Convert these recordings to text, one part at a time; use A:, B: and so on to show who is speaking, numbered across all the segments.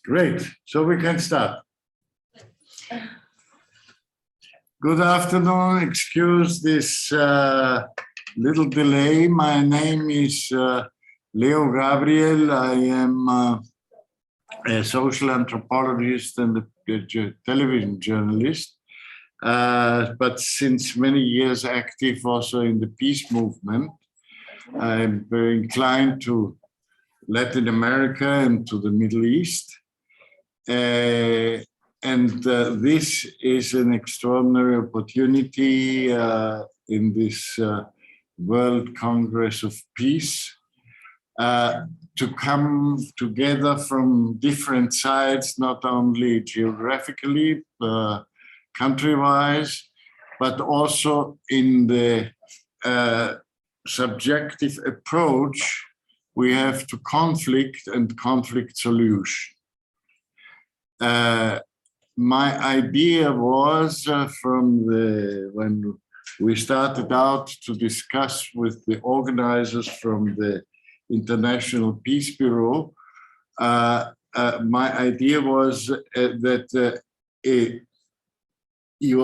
A: Great, so we can start. Good afternoon, excuse this little delay. My name is Leo Gabriel. I am a social anthropologist and a television journalist, but since many years active also in the peace movement. I'm very inclined to Latin America and to the Middle East. This is an extraordinary opportunity in this World Congress of Peace to come together from different sides, not only geographically, country-wise, but also in the subjective approach we have to conflict and conflict solution. My idea was when we started out to discuss with the organizers from the International Peace Bureau, my idea was that we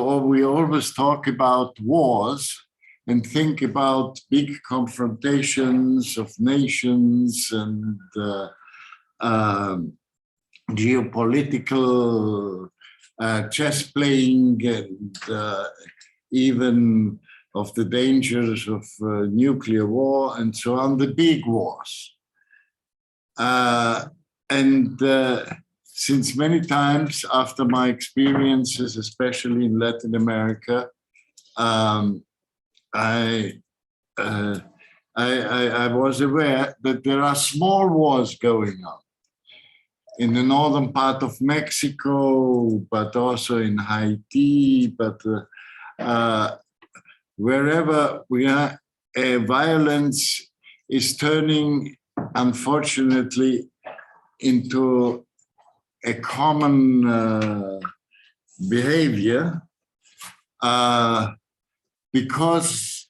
A: always talk about wars and think about big confrontations of nations and geopolitical chess playing and even of the dangers of nuclear war and so on, the big wars. Since many times after my experiences, especially in Latin America, I was aware that there are small wars going on in the northern part of Mexico, but also in Haiti, but wherever we are, violence is turning, unfortunately, into a common behavior because,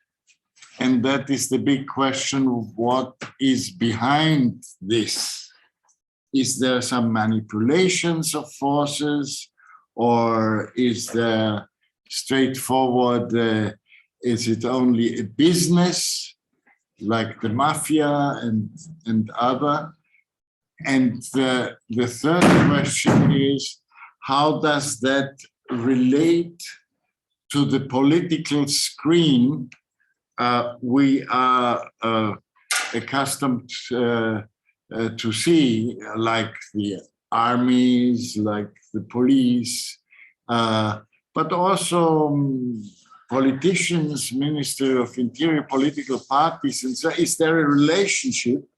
A: and that is the big question, what is behind this? Is there some manipulations of forces, or is there straightforward, is it only a business like the mafia and other? And the third question is, how does that relate to the political screen we are accustomed to see, like the armies, like the police, but also politicians, Minister of Interior, political parties. And so is there a relationship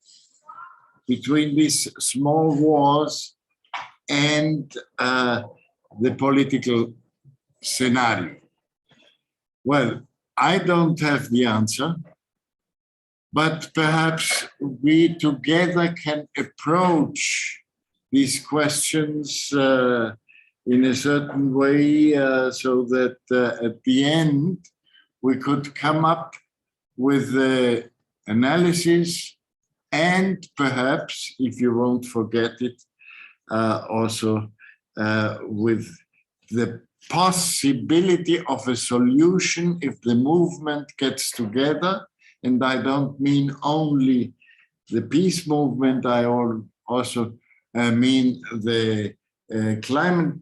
A: between these small wars and the political scenario? Well, I don't have the answer, but perhaps we together can approach these questions in a certain way so that at the end we could come up with the analysis and perhaps, if you won't forget it, also with the possibility of a solution if the movement gets together. And I don't mean only the peace movement, I also mean the climate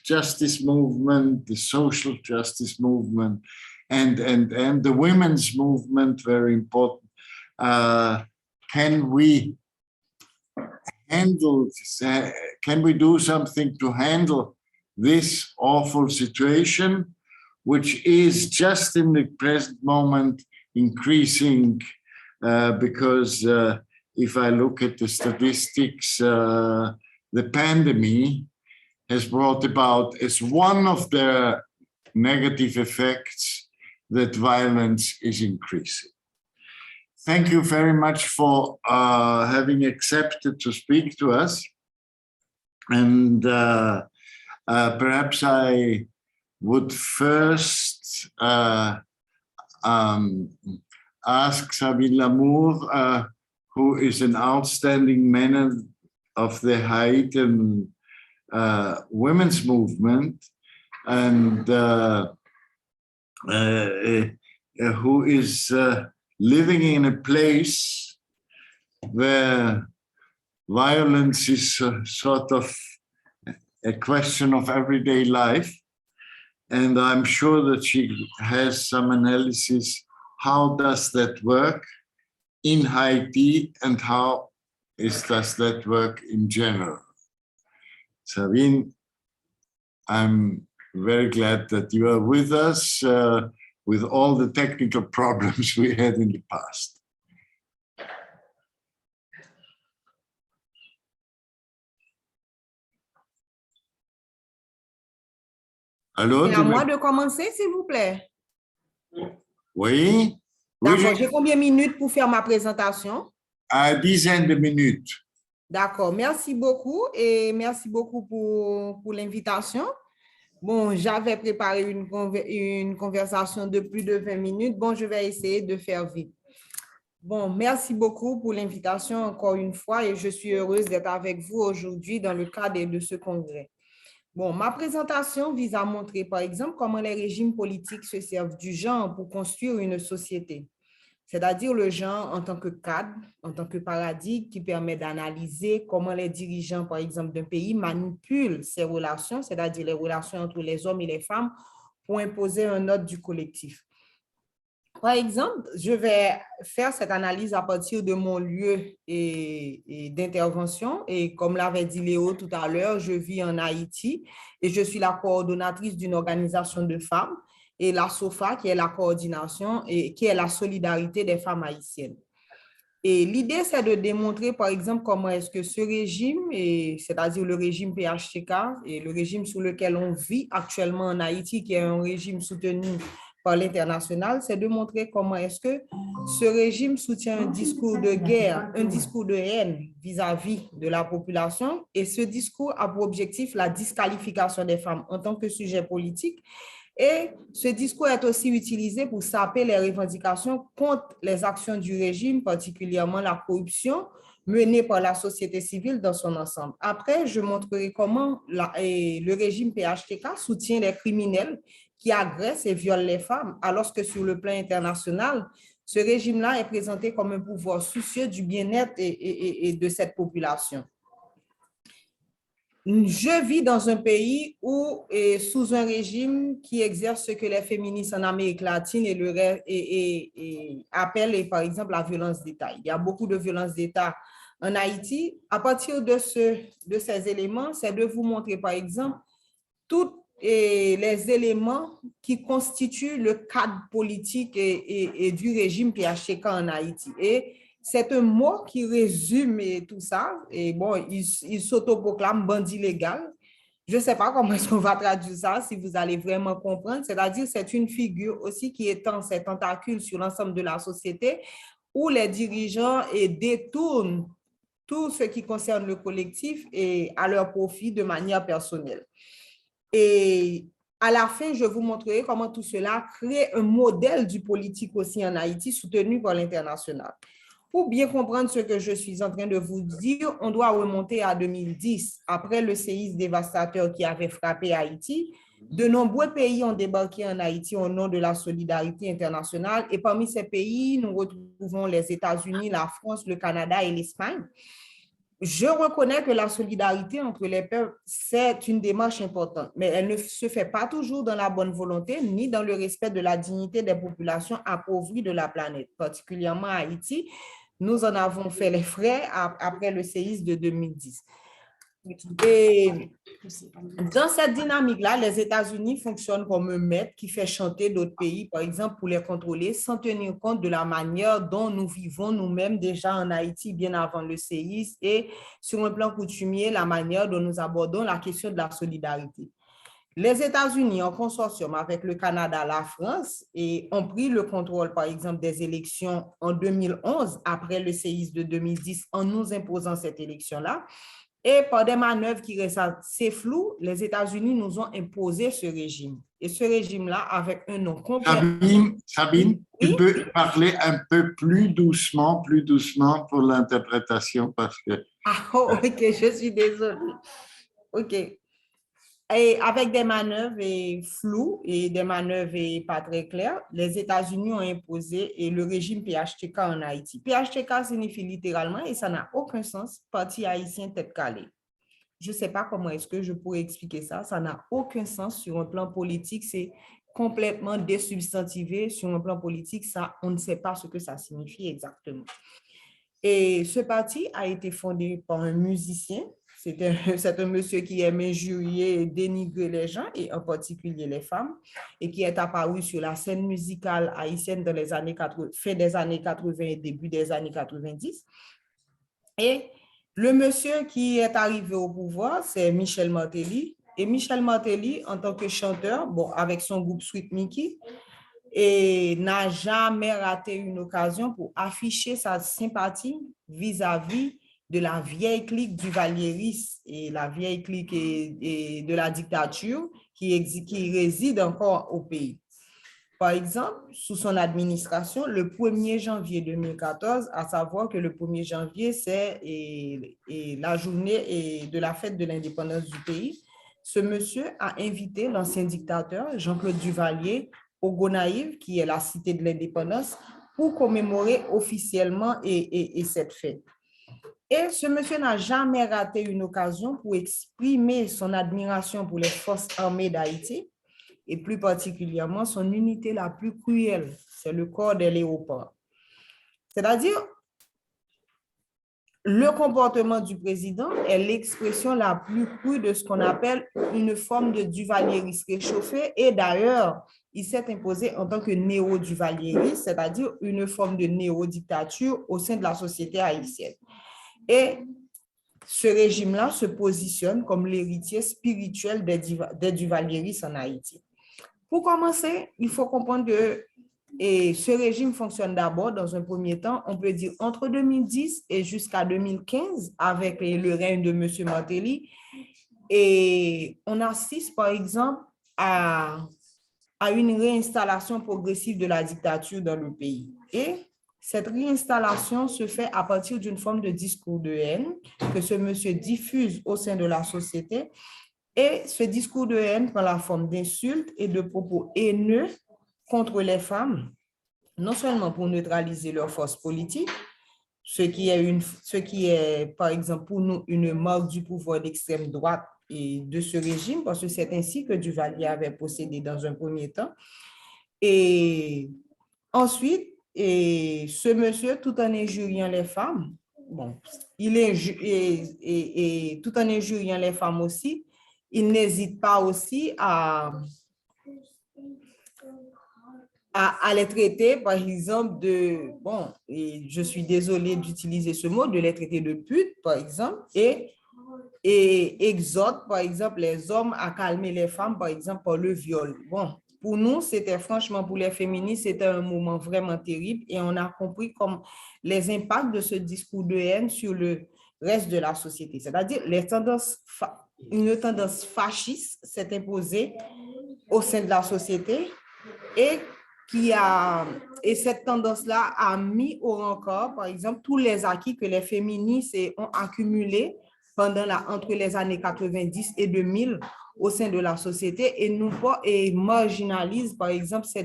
A: justice movement, the social justice movement, and the women's movement, very important. Can we handle this? Can we do something to handle this awful situation, which is just in the present moment increasing because if I look at the statistics, the pandemic has brought about as one of the negative effects that violence is increasing. Thank you very much for having accepted to speak to us. And perhaps I would first ask Sabine Lamour, who is an outstanding man of the Haitian women's movement, and who is living in a place where violence is sort of a question of everyday life. And I'm sure that she has some analysis. How does that work in Haiti, and how does that work in general? Sabine, I'm very glad that you are with us with all the technical problems we had in the past.
B: C'est à moi de commencer, s'il vous plaît.
A: Oui.
B: D'accord, j'ai combien de minutes pour faire ma présentation?
A: À dizaine de minutes.
B: D'accord, merci beaucoup et merci beaucoup pour l'invitation. Bon, j'avais préparé une conversation de plus de 20 minutes. Bon, je vais essayer de faire vite. Bon, merci beaucoup pour l'invitation encore une fois et je suis heureuse d'être avec vous aujourd'hui dans le cadre de ce congrès. Bon, ma présentation vise à montrer, par exemple, comment les régimes politiques se servent du genre pour construire une société, c'est-à-dire le genre en tant que cadre, en tant que paradigme qui permet d'analyser comment les dirigeants, par exemple, d'un pays manipulent ces relations, c'est-à-dire les relations entre les hommes et les femmes, pour imposer un ordre du collectif. Par exemple, je vais faire cette analyse à partir de mon lieu d'intervention. Et comme l'avait dit Léo tout à l'heure, je vis en Haïti et je suis la coordonnatrice d'une organisation de femmes et la SOFA, qui est la coordination et qui est la solidarité des femmes haïtiennes. Et l'idée, c'est de démontrer, par exemple, comment est-ce que ce régime, c'est-à-dire le régime PHTK et le régime sous lequel on vit actuellement en Haïti, qui est un régime soutenu par l'international, c'est de montrer comment est-ce que ce régime soutient un discours de guerre, un discours de haine vis-à-vis de la population. Et ce discours a pour objectif la disqualification des femmes en tant que sujet politique. Et ce discours est aussi utilisé pour saper les revendications contre les actions du régime, particulièrement la corruption menée par la société civile dans son ensemble. Après, je montrerai comment le régime PHTK soutient les criminels qui agressent et violent les femmes, alors que sur le plan international, ce régime-là est présenté comme un pouvoir soucieux du bien-être et de cette population. Je vis dans un pays où, sous un régime qui exerce ce que les féministes en Amérique latine appellent, par exemple, la violence d'État. Il y a beaucoup de violence d'État en Haïti. À partir de ces éléments, c'est de vous montrer, par exemple, tous les éléments qui constituent le cadre politique et du régime PHTK en Haïti. Et c'est un mot qui résume tout ça. Et bon, il s'autoproclame bandit légal. Je ne sais pas comment est-ce qu'on va traduire ça, si vous allez vraiment comprendre. C'est-à-dire, c'est une figure aussi qui étend ses tentacules sur l'ensemble de la société, où les dirigeants détournent tout ce qui concerne le collectif et à leur profit de manière personnelle. Et à la fin, je vous montrerai comment tout cela crée un modèle du politique aussi en Haïti, soutenu par l'international. Pour bien comprendre ce que je suis en train de vous dire, on doit remonter à 2010. Après le séisme dévastateur qui avait frappé Haïti, de nombreux pays ont débarqué en Haïti au nom de la solidarité internationale. Et parmi ces pays, nous retrouvons les États-Unis, la France, le Canada et l'Espagne. Je reconnais que la solidarité entre les peuples, c'est une démarche importante, mais elle ne se fait pas toujours dans la bonne volonté, ni dans le respect de la dignité des populations appauvries de la planète, particulièrement à Haïti. Nous en avons fait les frais après le séisme de 2010. Et dans cette dynamique-là, les États-Unis fonctionnent comme un maître qui fait chanter d'autres pays, par exemple, pour les contrôler, sans tenir compte de la manière dont nous vivons nous-mêmes déjà en Haïti bien avant le séisme et sur un plan coutumier, la manière dont nous abordons la question de la solidarité. Les États-Unis, en consortium avec le Canada, la France, ont pris le contrôle, par exemple, des élections en 2011, après le séisme de 2010, en nous imposant cette élection-là. Et par des manœuvres qui restent assez floues, les États-Unis nous ont imposé ce régime. Et ce régime-là, avec un nom complet.
A: Sabine, oui? Tu peux parler un peu plus doucement pour l'interprétation parce que...
B: Ah, ok, je suis désolée. OK. Et avec des manœuvres floues et des manœuvres pas très claires, les États-Unis ont imposé le régime PHTK en Haïti. PHTK signifie littéralement, et ça n'a aucun sens, parti haïtien tête calée. Je ne sais pas comment est-ce que je pourrais expliquer ça. Ça n'a aucun sens sur un plan politique. C'est complètement désubstantivé sur un plan politique. Ça, on ne sait pas ce que ça signifie exactement. Et ce parti a été fondé par un musicien. C'est un monsieur qui aime injurier et dénigrer les gens, et en particulier les femmes, et qui est apparu sur la scène musicale haïtienne dans les années 80, fin des années 80 et début des années 90. Et le monsieur qui est arrivé au pouvoir, c'est Michel Martelly. Et Michel Martelly, en tant que chanteur, bon, avec son groupe Sweet Mickey, et n'a jamais raté une occasion pour afficher sa sympathie vis-à-vis de la vieille clique du Valieris et la vieille clique et de la dictature qui réside encore au pays. Par exemple, sous son administration, le 1er janvier 2014, à savoir que le 1er janvier, c'est la journée de la fête de l'indépendance du pays, ce monsieur a invité l'ancien dictateur Jean-Claude Duvalier au Gonaïve, qui est la cité de l'indépendance, pour commémorer officiellement cette fête. Et ce monsieur n'a jamais raté une occasion pour exprimer son admiration pour les forces armées d'Haïti, et plus particulièrement son unité la plus cruelle, c'est le corps des léopards. C'est-à-dire, le comportement du président est l'expression la plus crue de ce qu'on appelle une forme de duvalierisme réchauffé, et d'ailleurs, il s'est imposé en tant que néo-duvalieriste, c'est-à-dire une forme de néo-dictature au sein de la société haïtienne. Et ce régime-là se positionne comme l'héritier spirituel des duvalieristes en Haïti. Pour commencer, il faut comprendre que ce régime fonctionne d'abord, dans un premier temps, on peut dire entre 2010 et jusqu'à 2015, avec le règne de M. Martelly. Et on assiste, par exemple, à une réinstallation progressive de la dictature dans le pays. Et cette réinstallation se fait à partir d'une forme de discours de haine que ce monsieur diffuse au sein de la société. Et ce discours de haine prend la forme d'insultes et de propos haineux contre les femmes, non seulement pour neutraliser leur force politique, ce qui est, par exemple, pour nous, une marque du pouvoir d'extrême droite et de ce régime, parce que c'est ainsi que Duvalier avait procédé dans un premier temps. Et ensuite, ce monsieur, tout en injuriant les femmes, bon, tout en injuriant les femmes aussi, il n'hésite pas aussi à les traiter, par exemple, bon, et je suis désolée d'utiliser ce mot, de les traiter de putes, par exemple, et exhorte, par exemple, les hommes à calmer les femmes, par exemple, par le viol. Bon, pour nous, c'était franchement, pour les féministes, c'était un moment vraiment terrible, et on a compris comme les impacts de ce discours de haine sur le reste de la société. C'est-à-dire, une tendance fasciste s'est imposée au sein de la société, et cette tendance-là a mis au rencard, par exemple, tous les acquis que les féministes ont accumulés entre les années 90 et 2000 au sein de la société, et marginalisent, par exemple, ce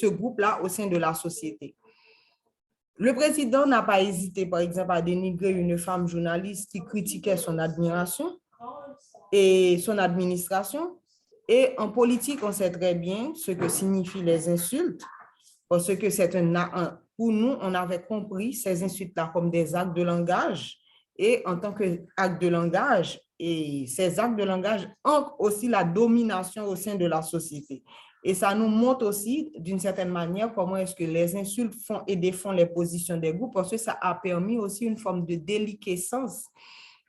B: groupe-là au sein de la société. Le président n'a pas hésité, par exemple, à dénigrer une femme journaliste qui critiquait son admiration et son administration. Et en politique, on sait très bien ce que signifient les insultes, parce que pour nous, on avait compris ces insultes-là comme des actes de langage, et en tant qu'actes de langage, et ces actes de langage ancrent aussi la domination au sein de la société. Et ça nous montre aussi, d'une certaine manière, comment est-ce que les insultes font et défendent les positions des groupes, parce que ça a permis aussi une forme de déliquescence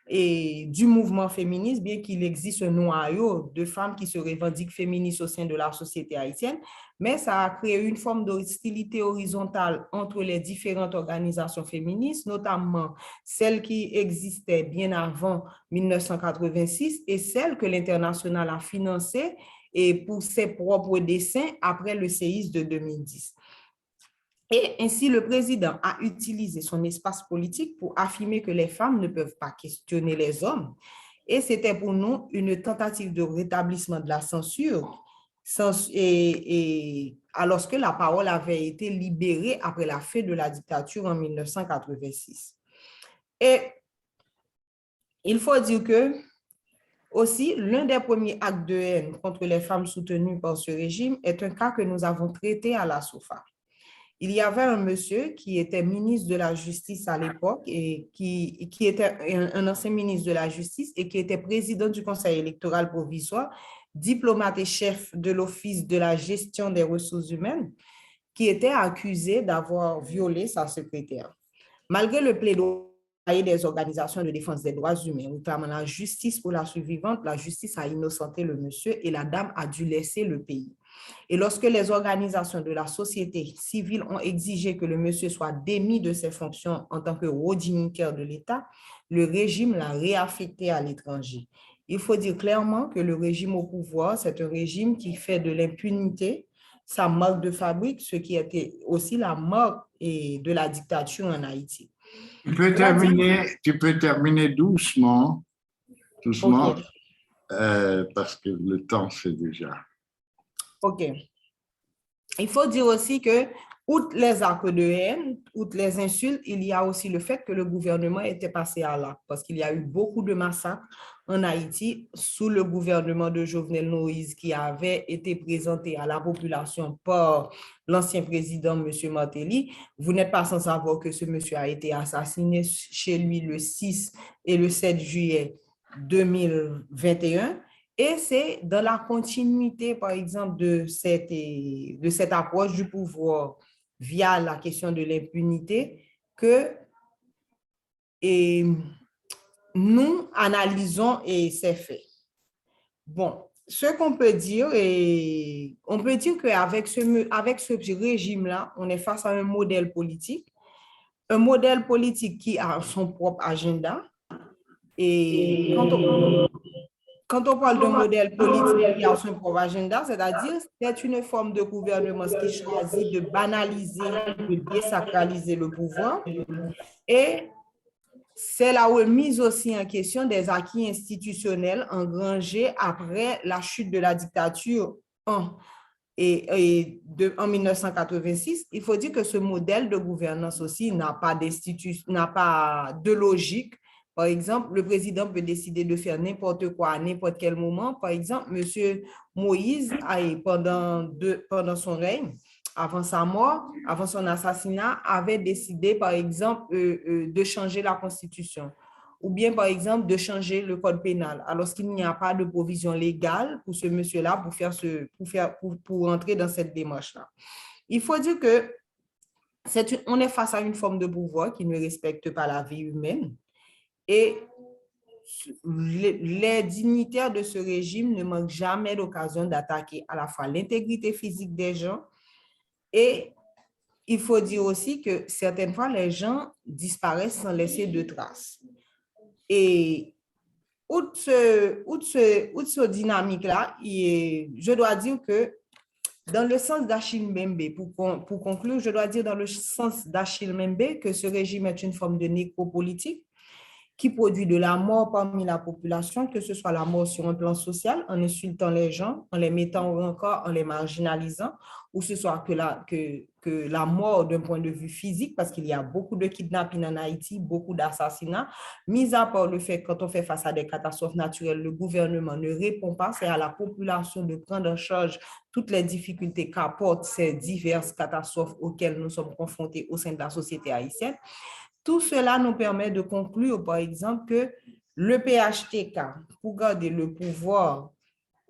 B: et du mouvement féministe, bien qu'il existe un noyau de femmes qui se revendiquent féministes au sein de la société haïtienne, mais ça a créé une forme d'hostilité horizontale entre les différentes organisations féministes, notamment celles qui existaient bien avant 1986 et celles que l'international a financées et pour ses propres desseins après le séisme de 2010. Et ainsi, le président a utilisé son espace politique pour affirmer que les femmes ne peuvent pas questionner les hommes Et c'était pour nous une tentative de rétablissement de la censure, alors que la parole avait été libérée après la fin de la dictature en 1986. Et il faut dire que aussi, l'un des premiers actes de haine contre les femmes soutenues par ce régime est un cas que nous avons traité à la SOFA. Il y avait un monsieur qui était ministre de la Justice à l'époque et qui était un ancien ministre de la Justice et qui était président du Conseil électoral provisoire, diplomate et chef de l'Office de la gestion des ressources humaines, qui était accusé d'avoir violé sa secrétaire. Malgré le plaidoyer des organisations de défense des droits humains, notamment la justice pour la survivante, la justice a innocenté le monsieur et la dame a dû laisser le pays. Et lorsque les organisations de la société civile ont exigé que le monsieur soit démis de ses fonctions en tant que haut dignitaire de l'État, le régime l'a réaffecté à l'étranger. Il faut dire clairement que le régime au pouvoir, c'est un régime qui fait de l'impunité sa marque de fabrique, ce qui était aussi la marque de la dictature en Haïti.
A: Tu peux terminer doucement,
B: OK.
A: Parce que le temps c'est déjà.
B: OK. Il faut dire aussi que, outre les actes de haine, outre les insultes, il y a aussi le fait que le gouvernement était passé à l'acte, parce qu'il y a eu beaucoup de massacres en Haïti sous le gouvernement de Jovenel Moïse qui avait été présenté à la population par l'ancien président, M. Martelly. Vous n'êtes pas sans savoir que ce monsieur a été assassiné chez lui le 6 et le 7 juillet 2021. Et c'est dans la continuité, par exemple, de cette approche du pouvoir via la question de l'impunité que nous analysons ces faits. Bon, ce qu'on peut dire, on peut dire qu'avec ce régime-là, on est face à un modèle politique qui a son propre agenda. Et quand on parle d'un modèle politique qui a son propre agenda, c'est-à-dire c'est une forme de gouvernement qui choisit de banaliser, de désacraliser le pouvoir. Et c'est la remise aussi en question des acquis institutionnels engrangés après la chute de la dictature en 1986. Il faut dire que ce modèle de gouvernance aussi n'a pas de logique. Par exemple, le président peut décider de faire n'importe quoi à n'importe quel moment. Par exemple, M. Moïse, pendant son règne, avant sa mort, avant son assassinat, avait décidé, par exemple, de changer la Constitution ou bien, par exemple, de changer le code pénal, alors qu'il n'y a pas de provision légale pour ce monsieur-là pour entrer dans cette démarche-là. Il faut dire que on est face à une forme de pouvoir qui ne respecte pas la vie humaine et les dignitaires de ce régime ne manquent jamais d'occasion d'attaquer à la fois l'intégrité physique des gens et il faut dire aussi que certaines fois, les gens disparaissent sans laisser de traces. Et outre ce dynamique-là, je dois dire que dans le sens d'Achille Mbembe, pour conclure, je dois dire dans le sens d'Achille Mbembe que ce régime est une forme de nécropolitique qui produit de la mort parmi la population, que ce soit la mort sur un plan social, en insultant les gens, en les mettant au rencard, en les marginalisant, ou ce soit que la mort d'un point de vue physique, parce qu'il y a beaucoup de kidnappings en Haïti, beaucoup d'assassinats, mis à part le fait que quand on fait face à des catastrophes naturelles, le gouvernement ne répond pas, c'est à la population de prendre en charge toutes les difficultés qu'apportent ces diverses catastrophes auxquelles nous sommes confrontés au sein de la société haïtienne. Tout cela nous permet de conclure, par exemple, que le PHTK, pour garder le pouvoir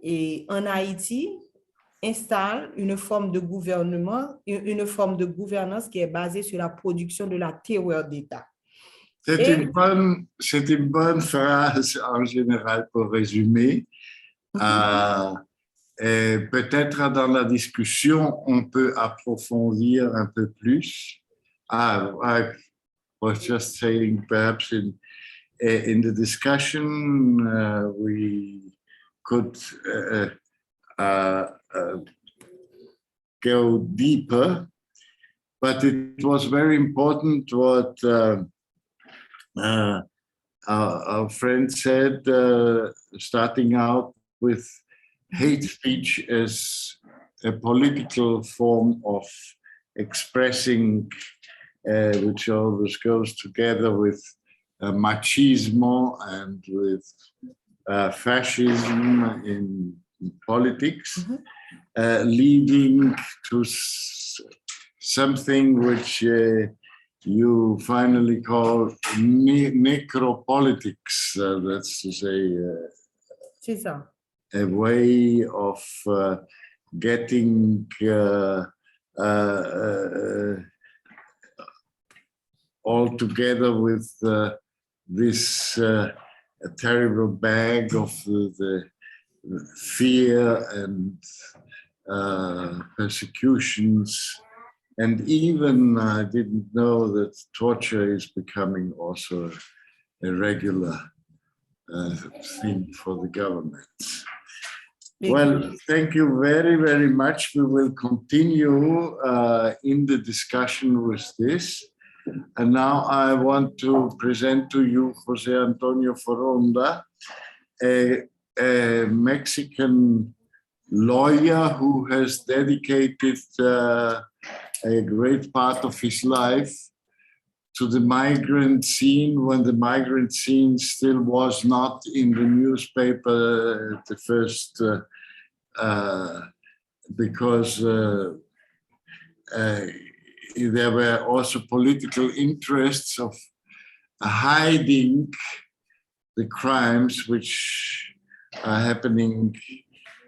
B: en Haïti, installe une forme de gouvernement, une forme de gouvernance qui est basée sur la production de la terreur d'État.
A: C'est une bonne phrase en général pour résumer. Et peut-être dans la discussion, on peut approfondir un peu plus. I was just saying, perhaps in the discussion, we could go deeper, but it was very important what our friend said, starting out with hate speech as a political form of expressing, which always goes together with machismo and with fascism in politics, leading to something which you finally call necropolitics. That's to say, a way of getting all together with this terrible bag of the fear and persecutions. And even I didn't know that torture is becoming also a regular thing for the government. Well, thank you very, very much. We will continue in the discussion with this. And now I want to present to you Jose Antonio Foronda, a Mexican lawyer who has dedicated a great part of his life to the migrant scene when the migrant scene still was not in the newspaper at the first, because there were also political interests of hiding the crimes which are happening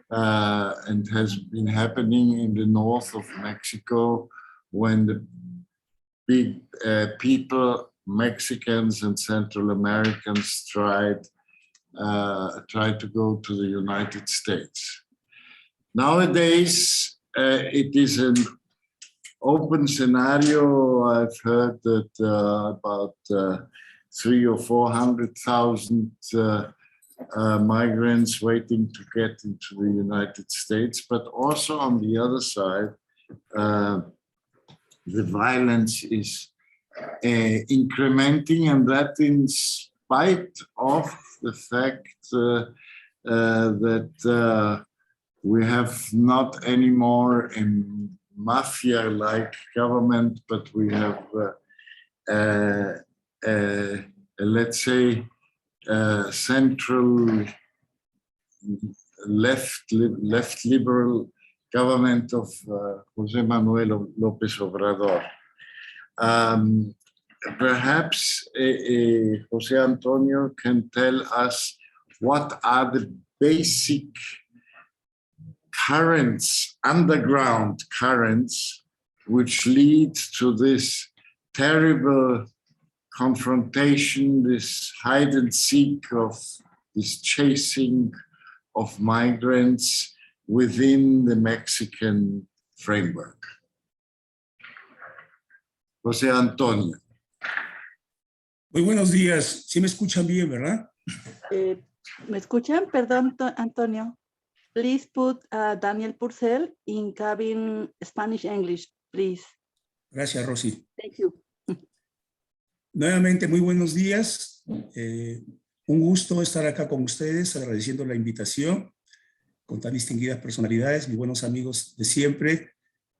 A: and has been happening in the north of Mexico when the big people, Mexicans and Central Americans, tried to go to the United States. Nowadays, it is an open scenario. I've heard that about 300,000 or 400,000 migrants waiting to get into the United States, but also on the other side, the violence is incrementing, and that in spite of the fact that we have not anymore a mafia-like government, but we have, let's say, central left liberal government of José Manuel López Obrador. Perhaps José Antonio can tell us what are the basic currents, underground currents, which lead to this terrible confrontation, this hide and seek of this chasing of migrants within the Mexican framework. José Antonio.
C: Muy buenos días. ¿Sí me escuchan bien, verdad?
D: ¿Me escuchan? Perdón, Antonio. Please put Daniel Purcell in cabin Spanish-English, please.
C: Gracias, Rosy.
D: Thank you.
C: Nuevamente, muy buenos días. Un gusto estar acá con ustedes, agradeciendo la invitación con tan distinguidas personalidades, mis buenos amigos de siempre,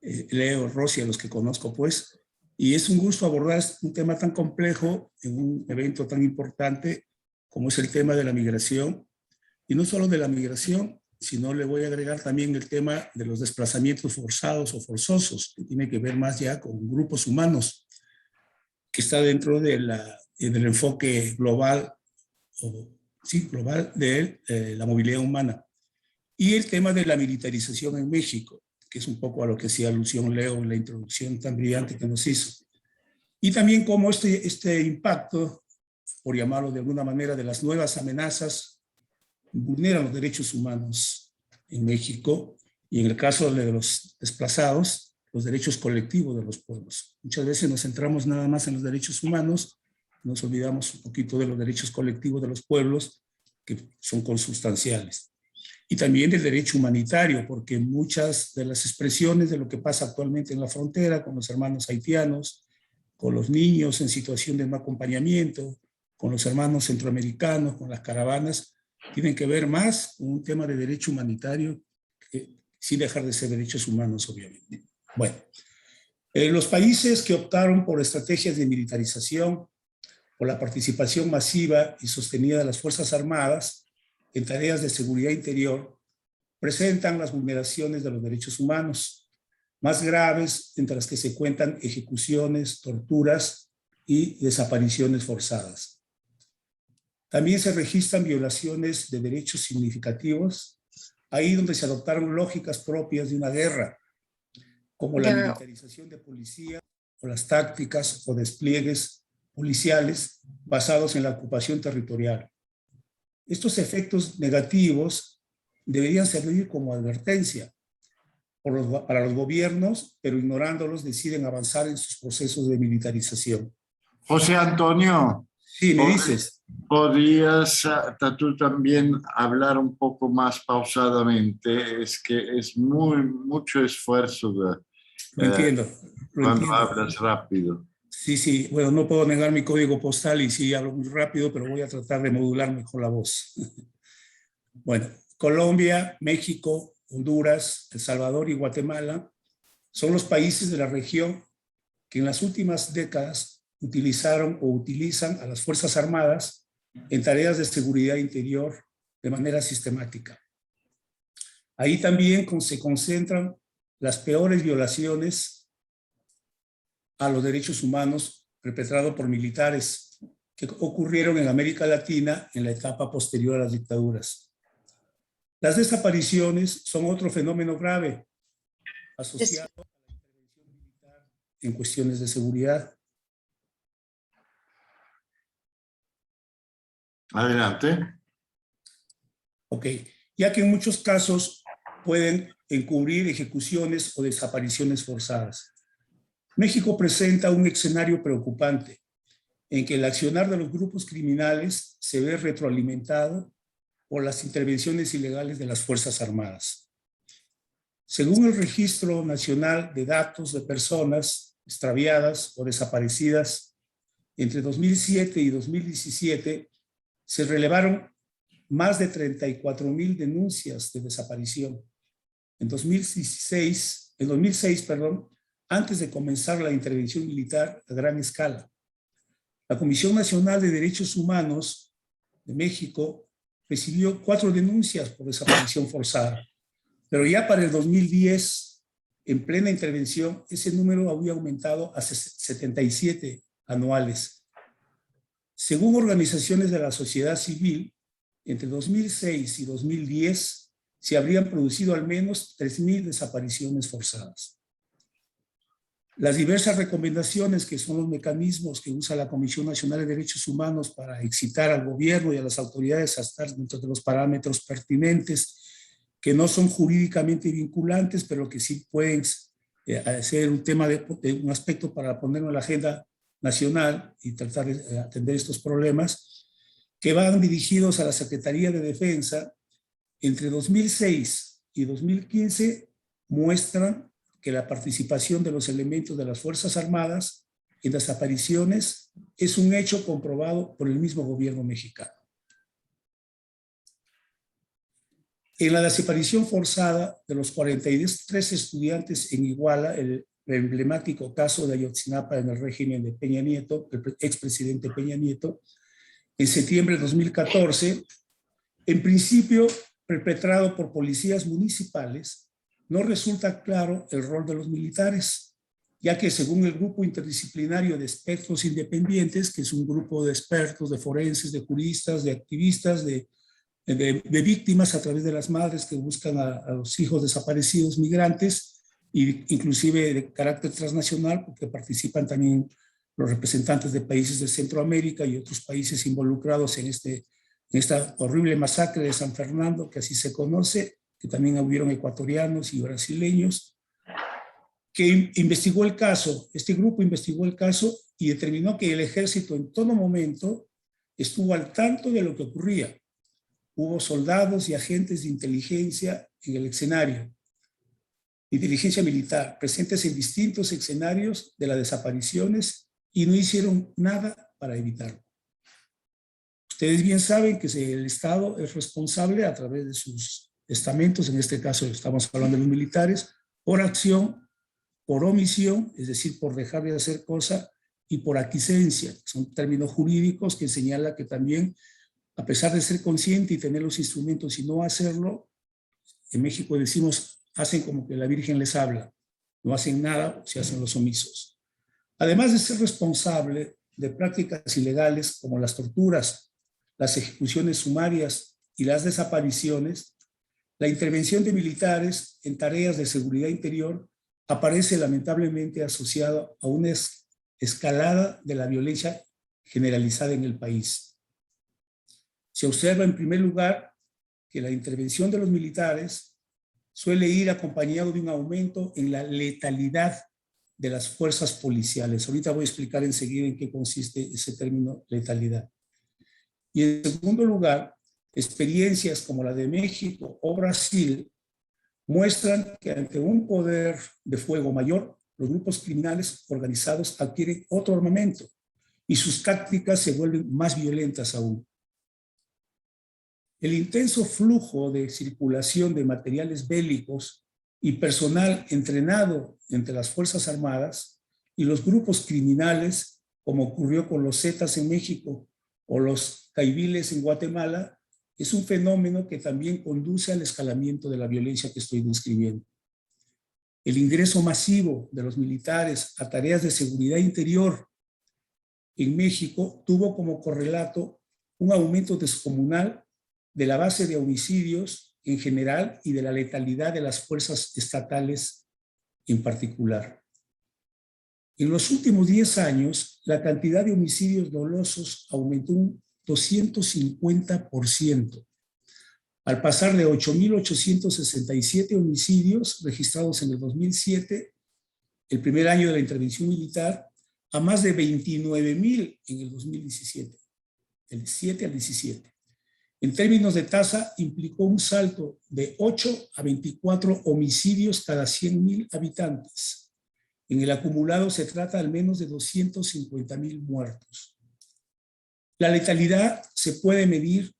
C: Leo, Rosy, a los que conozco, pues. Y es un gusto abordar un tema tan complejo en un evento tan importante como es el tema de la migración. Y no solo de la migración, sino le voy a agregar también el tema de los desplazamientos forzados o forzosos, que tiene que ver más ya con grupos humanos, que está dentro de del enfoque global, global de la movilidad humana. Y el tema de la militarización en México, que es un poco a lo que hacía alusión Leo en la introducción tan brillante que nos hizo. Y también cómo este impacto, por llamarlo de alguna manera, de las nuevas amenazas, vulneran los derechos humanos en México, y en el caso de los desplazados, los derechos colectivos de los pueblos. Muchas veces nos centramos nada más en los derechos humanos, nos olvidamos un poquito de los derechos colectivos de los pueblos, que son consustanciales. Y también del derecho humanitario, porque muchas de las expresiones de lo que pasa actualmente en la frontera con los hermanos haitianos, con los niños en situación de no acompañamiento, con los hermanos centroamericanos, con las caravanas, tienen que ver más con un tema de derecho humanitario, sin dejar de ser derechos humanos, obviamente. Bueno, los países que optaron por estrategias de militarización, por la participación masiva y sostenida de las Fuerzas Armadas en tareas de seguridad interior, presentan las vulneraciones de los derechos humanos más graves, entre las que se cuentan ejecuciones, torturas y desapariciones forzadas. También se registran violaciones de derechos significativos, ahí donde se adoptaron lógicas propias de una guerra, como la militarización de policía o las tácticas o despliegues policiales basados en la ocupación territorial. Estos efectos deberían servir como advertencia para los gobiernos, pero ignorándolos deciden avanzar en sus procesos de militarización.
A: José Antonio,
C: Sí, me dices.
A: ¿podrías tú también hablar un poco más pausadamente? Es que es mucho esfuerzo
C: Lo entiendo.
A: cuando hablas rápido.
C: Sí, bueno, no puedo negar mi código postal y sí hablo muy rápido, pero voy a tratar de modular mejor la voz. Bueno, Colombia, México, Honduras, El Salvador y Guatemala son los países de la región que en las últimas décadas utilizaron o utilizan a las Fuerzas Armadas en tareas de seguridad interior de manera sistemática. Ahí también se concentran las peores violaciones a los derechos humanos perpetrados por militares que ocurrieron en América Latina en la etapa posterior a las dictaduras. Las desapariciones son otro fenómeno grave asociado a la intervención militar en cuestiones de seguridad.
A: Adelante.
C: Ok, ya que en muchos casos pueden encubrir ejecuciones o desapariciones forzadas. México presenta un escenario preocupante en que el accionar de los grupos criminales se ve retroalimentado por las intervenciones ilegales de las Fuerzas Armadas. Según el Registro Nacional de Datos de Personas Extraviadas o Desaparecidas, entre 2007 y 2017 se relevaron más de 34,000 denuncias de desaparición. En 2006, antes de comenzar la intervención militar a gran escala, la Comisión Nacional de Derechos Humanos de México recibió 4 denuncias por desaparición forzada, pero ya para el 2010, en plena intervención, ese número había aumentado a 77 anuales. Según organizaciones de la sociedad civil, entre 2006 y 2010 se habrían producido al menos 3,000 desapariciones forzadas. Las diversas recomendaciones, que son los mecanismos que usa la Comisión Nacional de Derechos Humanos para excitar al gobierno y a las autoridades a estar dentro de los parámetros pertinentes, que no son jurídicamente vinculantes, pero que sí pueden ser un tema un aspecto para ponerlo en la agenda nacional y tratar de atender estos problemas, que van dirigidos a la Secretaría de Defensa, entre 2006 y 2015 muestran que la participación de los elementos de las Fuerzas Armadas en desapariciones es un hecho comprobado por el mismo gobierno mexicano. En la desaparición forzada de los 43 estudiantes en Iguala, el emblemático caso de Ayotzinapa en el régimen de Peña Nieto, el expresidente Peña Nieto, en septiembre de 2014, en principio perpetrado por policías municipales, no resulta claro el rol de los militares, ya que según el grupo interdisciplinario de expertos independientes, que es un grupo de expertos, de forenses, de juristas, de activistas, de víctimas a través de las madres que buscan a los hijos desaparecidos migrantes, e inclusive de carácter transnacional, porque participan también los representantes de países de Centroamérica y otros países involucrados en esta horrible masacre de San Fernando, que así se conoce, que también hubieron ecuatorianos y brasileños, que investigó el caso. Este grupo investigó el caso y determinó que el ejército en todo momento estuvo al tanto de lo que ocurría. Hubo soldados y agentes de inteligencia en el escenario, inteligencia militar, presentes en distintos escenarios de las desapariciones y no hicieron nada para evitarlo. Ustedes bien saben que el Estado es responsable a través de sus estamentos, en este caso estamos hablando de los militares, por acción, por omisión, es decir, por dejar de hacer cosa, y por aquiescencia, son términos jurídicos que señalan que también, a pesar de ser consciente y tener los instrumentos y no hacerlo, en México decimos, hacen como que la Virgen les habla, no hacen nada, se hacen los omisos. Además de ser responsable de prácticas ilegales como las torturas, las ejecuciones sumarias y las desapariciones, la intervención de militares en tareas de seguridad interior aparece lamentablemente asociada a una escalada de la violencia generalizada en el país. Se observa en primer lugar que la intervención de los militares suele ir acompañado de un aumento en la letalidad de las fuerzas policiales. Ahorita voy a explicar enseguida en qué consiste ese término letalidad. Y en segundo lugar, experiencias como la de México o Brasil muestran que ante un poder de fuego mayor, los grupos criminales organizados adquieren otro armamento y sus tácticas se vuelven más violentas aún. El intenso flujo de circulación de materiales bélicos y personal entrenado entre las Fuerzas Armadas y los grupos criminales, como ocurrió con los Zetas en México o los Caiviles en Guatemala, es un fenómeno que también conduce al escalamiento de la violencia que estoy describiendo. El ingreso masivo de los militares a tareas de seguridad interior en México tuvo como correlato un aumento descomunal de la base de homicidios en general y de la letalidad de las fuerzas estatales en particular. En los últimos 10 años, la cantidad de homicidios dolosos aumentó un 250%, al pasar de 8.867 homicidios registrados en el 2007, el primer año de la intervención militar, a más de 29.000 en el 2017, del 7 al 17. En términos de tasa, implicó un salto de 8 a 24 homicidios cada 100.000 habitantes. En el acumulado se trata al menos de 250.000 muertos. La letalidad se puede medir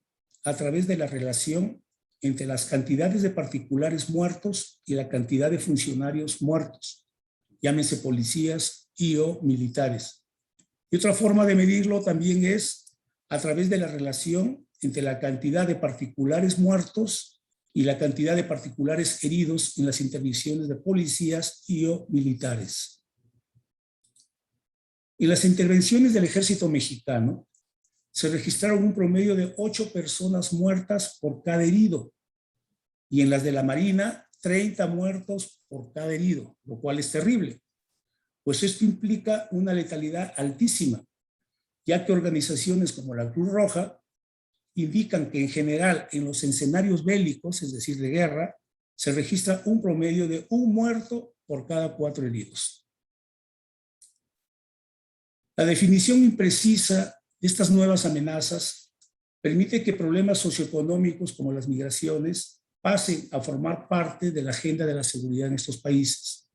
C: a través de la relación entre las cantidades de particulares muertos y la cantidad de funcionarios muertos, llámense policías y o militares. Y otra forma de medirlo también es a través de la relación entre la cantidad de particulares muertos y la cantidad de particulares heridos en las intervenciones de policías y o militares. En las intervenciones del ejército mexicano se registraron un promedio de 8 personas muertas por cada herido y en las de la Marina 30 muertos por cada herido, lo cual es terrible, pues esto implica una letalidad altísima, ya que organizaciones como la Cruz Roja indican que en general en los escenarios bélicos, es decir, de guerra, se registra un promedio de 1 muerto por cada 4 heridos. La definición imprecisa de estas nuevas amenazas permite que problemas socioeconómicos como las migraciones pasen a formar parte de la agenda de la seguridad en estos países.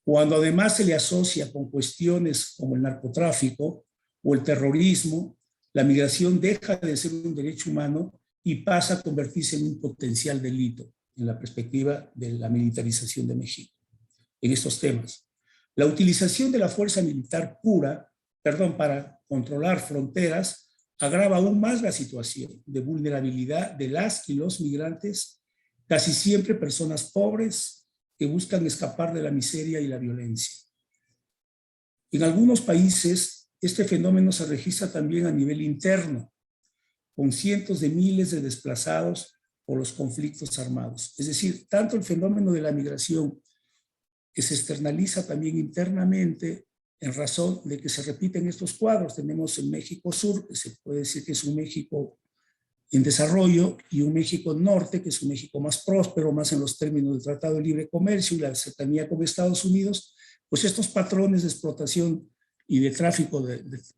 C: Cuando además se le asocia con cuestiones como el narcotráfico o el terrorismo, la migración deja de ser un derecho humano y pasa a convertirse en un potencial delito en la perspectiva de la militarización de México en estos temas. La utilización de la fuerza militar para controlar fronteras agrava aún más la situación de vulnerabilidad de las y los migrantes, casi siempre personas pobres que buscan escapar de la miseria y la violencia. En algunos países, este fenómeno se registra también a nivel interno, con cientos de miles de desplazados por los conflictos armados. Es decir, tanto el fenómeno de la migración que se externaliza también internamente en razón de que se repiten estos cuadros. Tenemos el México Sur, que se puede decir que es un México en desarrollo, y un México Norte, que es un México más próspero, más en los términos del Tratado de Libre Comercio y la cercanía con Estados Unidos. Pues estos patrones de explotación y de tráfico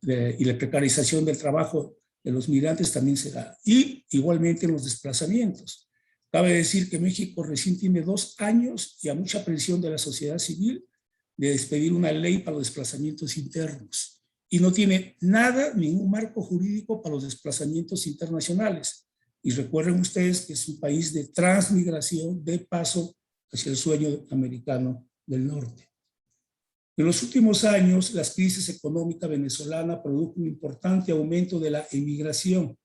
C: y de precarización del trabajo de los migrantes también se da. Y igualmente en los desplazamientos. Cabe decir que México recién tiene 2 años y a mucha presión de la sociedad civil de despedir una ley para los desplazamientos internos. y no tiene nada, ningún marco jurídico para los desplazamientos internacionales. Y recuerden ustedes que es un país de transmigración, de paso hacia el sueño americano del norte. En los últimos años, la crisis económica venezolana produjo un importante aumento de la emigración.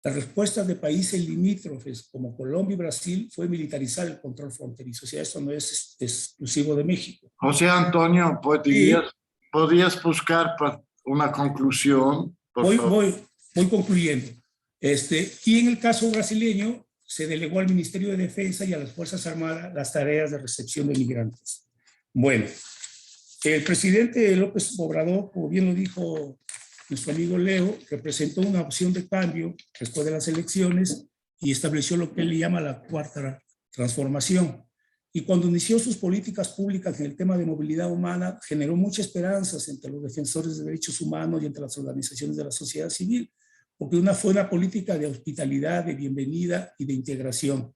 C: La respuesta de países limítrofes como Colombia y Brasil fue militarizar el control fronterizo. O sea, esto no es exclusivo de México.
A: José Antonio, ¿podrías buscar una conclusión?
C: Voy concluyendo. Y en el caso brasileño, se delegó al Ministerio de Defensa y a las Fuerzas Armadas las tareas de recepción de migrantes. Bueno, el presidente López Obrador, como bien lo dijo nuestro amigo Leo, representó una opción de cambio después de las elecciones y estableció lo que él llama la cuarta transformación. Y cuando inició sus políticas públicas en el tema de movilidad humana, generó muchas esperanzas entre los defensores de derechos humanos y entre las organizaciones de la sociedad civil, porque fue una política de hospitalidad, de bienvenida y de integración.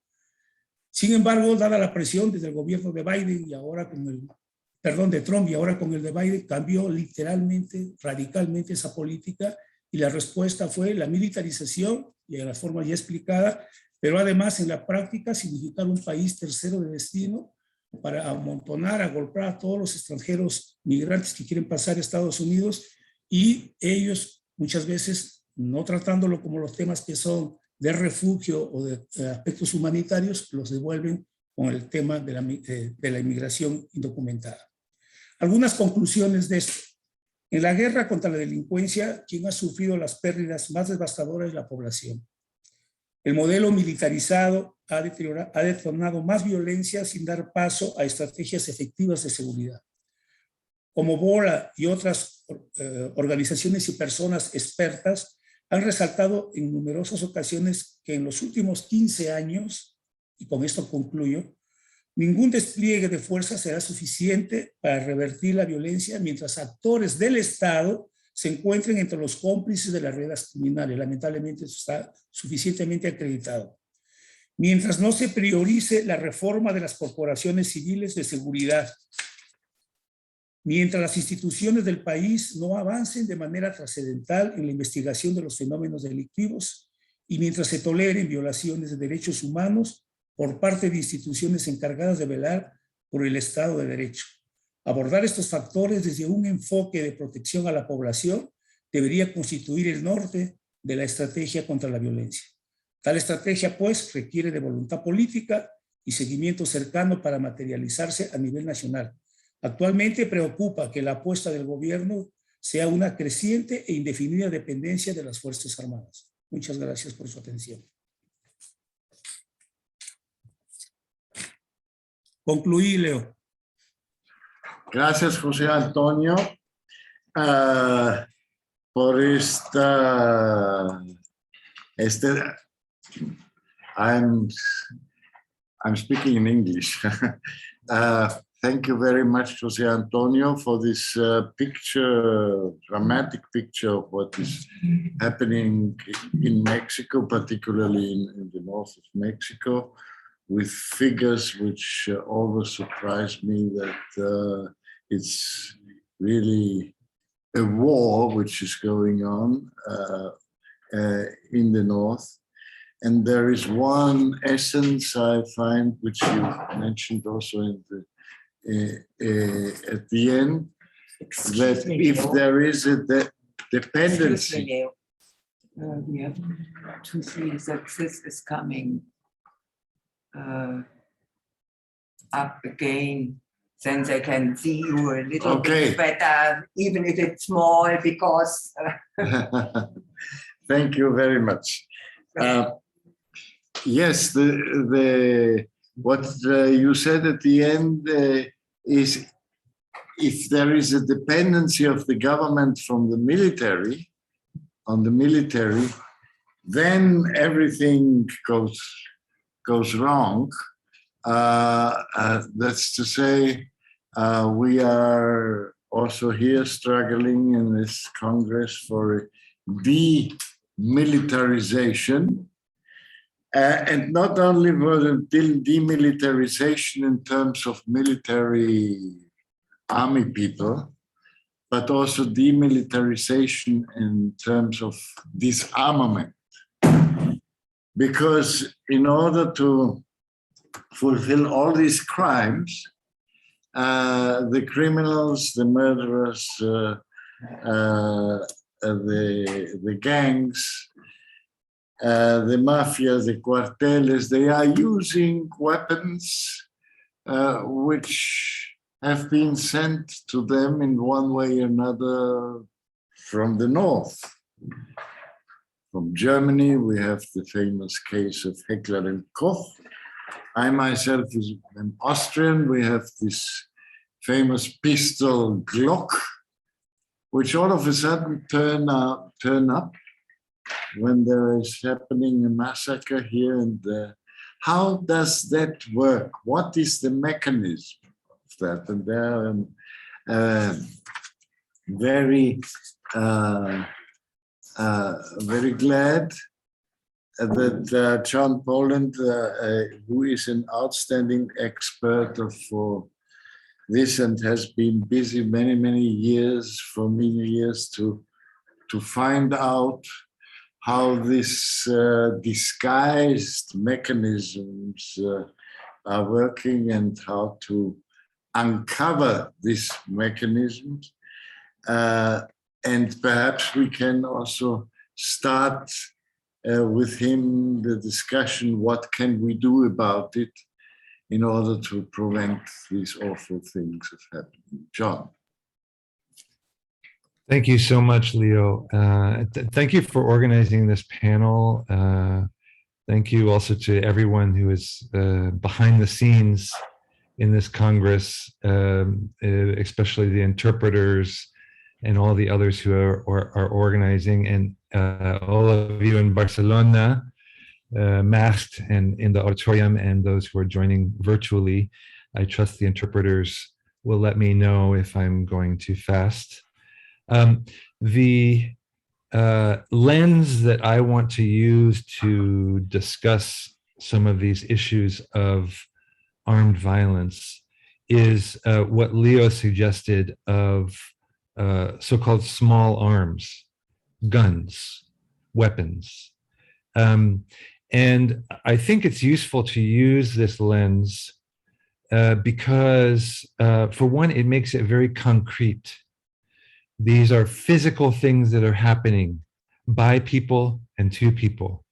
C: Sin embargo, dada la presión desde el gobierno de Biden y ahora de Trump y ahora con el de Biden, cambió literalmente, radicalmente esa política y la respuesta fue la militarización y de la forma ya explicada, pero además en la práctica significar un país tercero de destino para amontonar, agolpar a todos los extranjeros migrantes que quieren pasar a Estados Unidos y ellos muchas veces no tratándolo como los temas que son de refugio o de aspectos humanitarios, los devuelven con el tema de la inmigración indocumentada. Algunas conclusiones de esto. En la guerra contra la delincuencia, quien ha sufrido las pérdidas más devastadoras es la población. El modelo militarizado ha detonado más violencia sin dar paso a estrategias efectivas de seguridad. Como Bora y otras organizaciones y personas expertas han resaltado en numerosas ocasiones que en los últimos 15 años, y con esto concluyo, ningún despliegue de fuerza será suficiente para revertir la violencia mientras actores del Estado se encuentren entre los cómplices de las redes criminales. Lamentablemente eso está suficientemente acreditado. Mientras no se priorice la reforma de las corporaciones civiles de seguridad, mientras las instituciones del país no avancen de manera trascendental en la investigación de los fenómenos delictivos y mientras se toleren violaciones de derechos humanos por parte de instituciones encargadas de velar por el Estado de Derecho. Abordar estos factores desde un enfoque de protección a la población debería constituir el norte de la estrategia contra la violencia. Tal estrategia, pues, requiere de voluntad política y seguimiento cercano para materializarse a nivel nacional. Actualmente preocupa que la apuesta del gobierno sea una creciente e indefinida dependencia de las Fuerzas Armadas. Muchas gracias por su atención. Concluí, Leo.
A: Gracias, José Antonio, por I'm speaking in English. Thank you very much, José Antonio, for this dramatic picture of what is happening in Mexico, particularly in the north of Mexico, with figures which always surprise me that it's really a war which is going on in the north. And there is one essence I find, which you mentioned also in at the end, that if there is a dependency.
E: We have to see that this is coming up again, then they can see you a little bit better, even if it's small, because...
A: Thank you very much. Yes, what you said at the end is if there is a dependency of the government from the military, on the military, then everything goes wrong. That's to say, we are also here struggling in this Congress for demilitarization, and not only for the demilitarization in terms of military army people, but also demilitarization in terms of disarmament. Because in order to fulfill all these crimes, the criminals, the murderers, the gangs, the mafia, the cuarteles, they are using weapons which have been sent to them in one way or another from the north. From Germany, we have the famous case of Heckler and Koch. I myself am Austrian. We have this famous pistol Glock, which all of a sudden turn up when there is happening a massacre here and there. How does that work? What is the mechanism of that? And there I'm very glad that John Poland, who is an outstanding expert for this and has been busy many years to find out how these disguised mechanisms are working and how to uncover these mechanisms. And perhaps we can also start with him the discussion, what can we do about it in order to prevent these awful things of happening. John.
F: Thank you so much, Leo. Thank you for organizing this panel. Thank you also to everyone who is behind the scenes in this Congress, especially the interpreters and all the others who are organizing, and all of you in Barcelona, masked and in the auditorium, and those who are joining virtually. I trust the interpreters will let me know if I'm going too fast. The lens that I want to use to discuss some of these issues of armed violence is what Leo suggested of so-called small arms, guns, weapons. And I think it's useful to use this lens because, for one, it makes it very concrete. These are physical things that are happening by people and to people.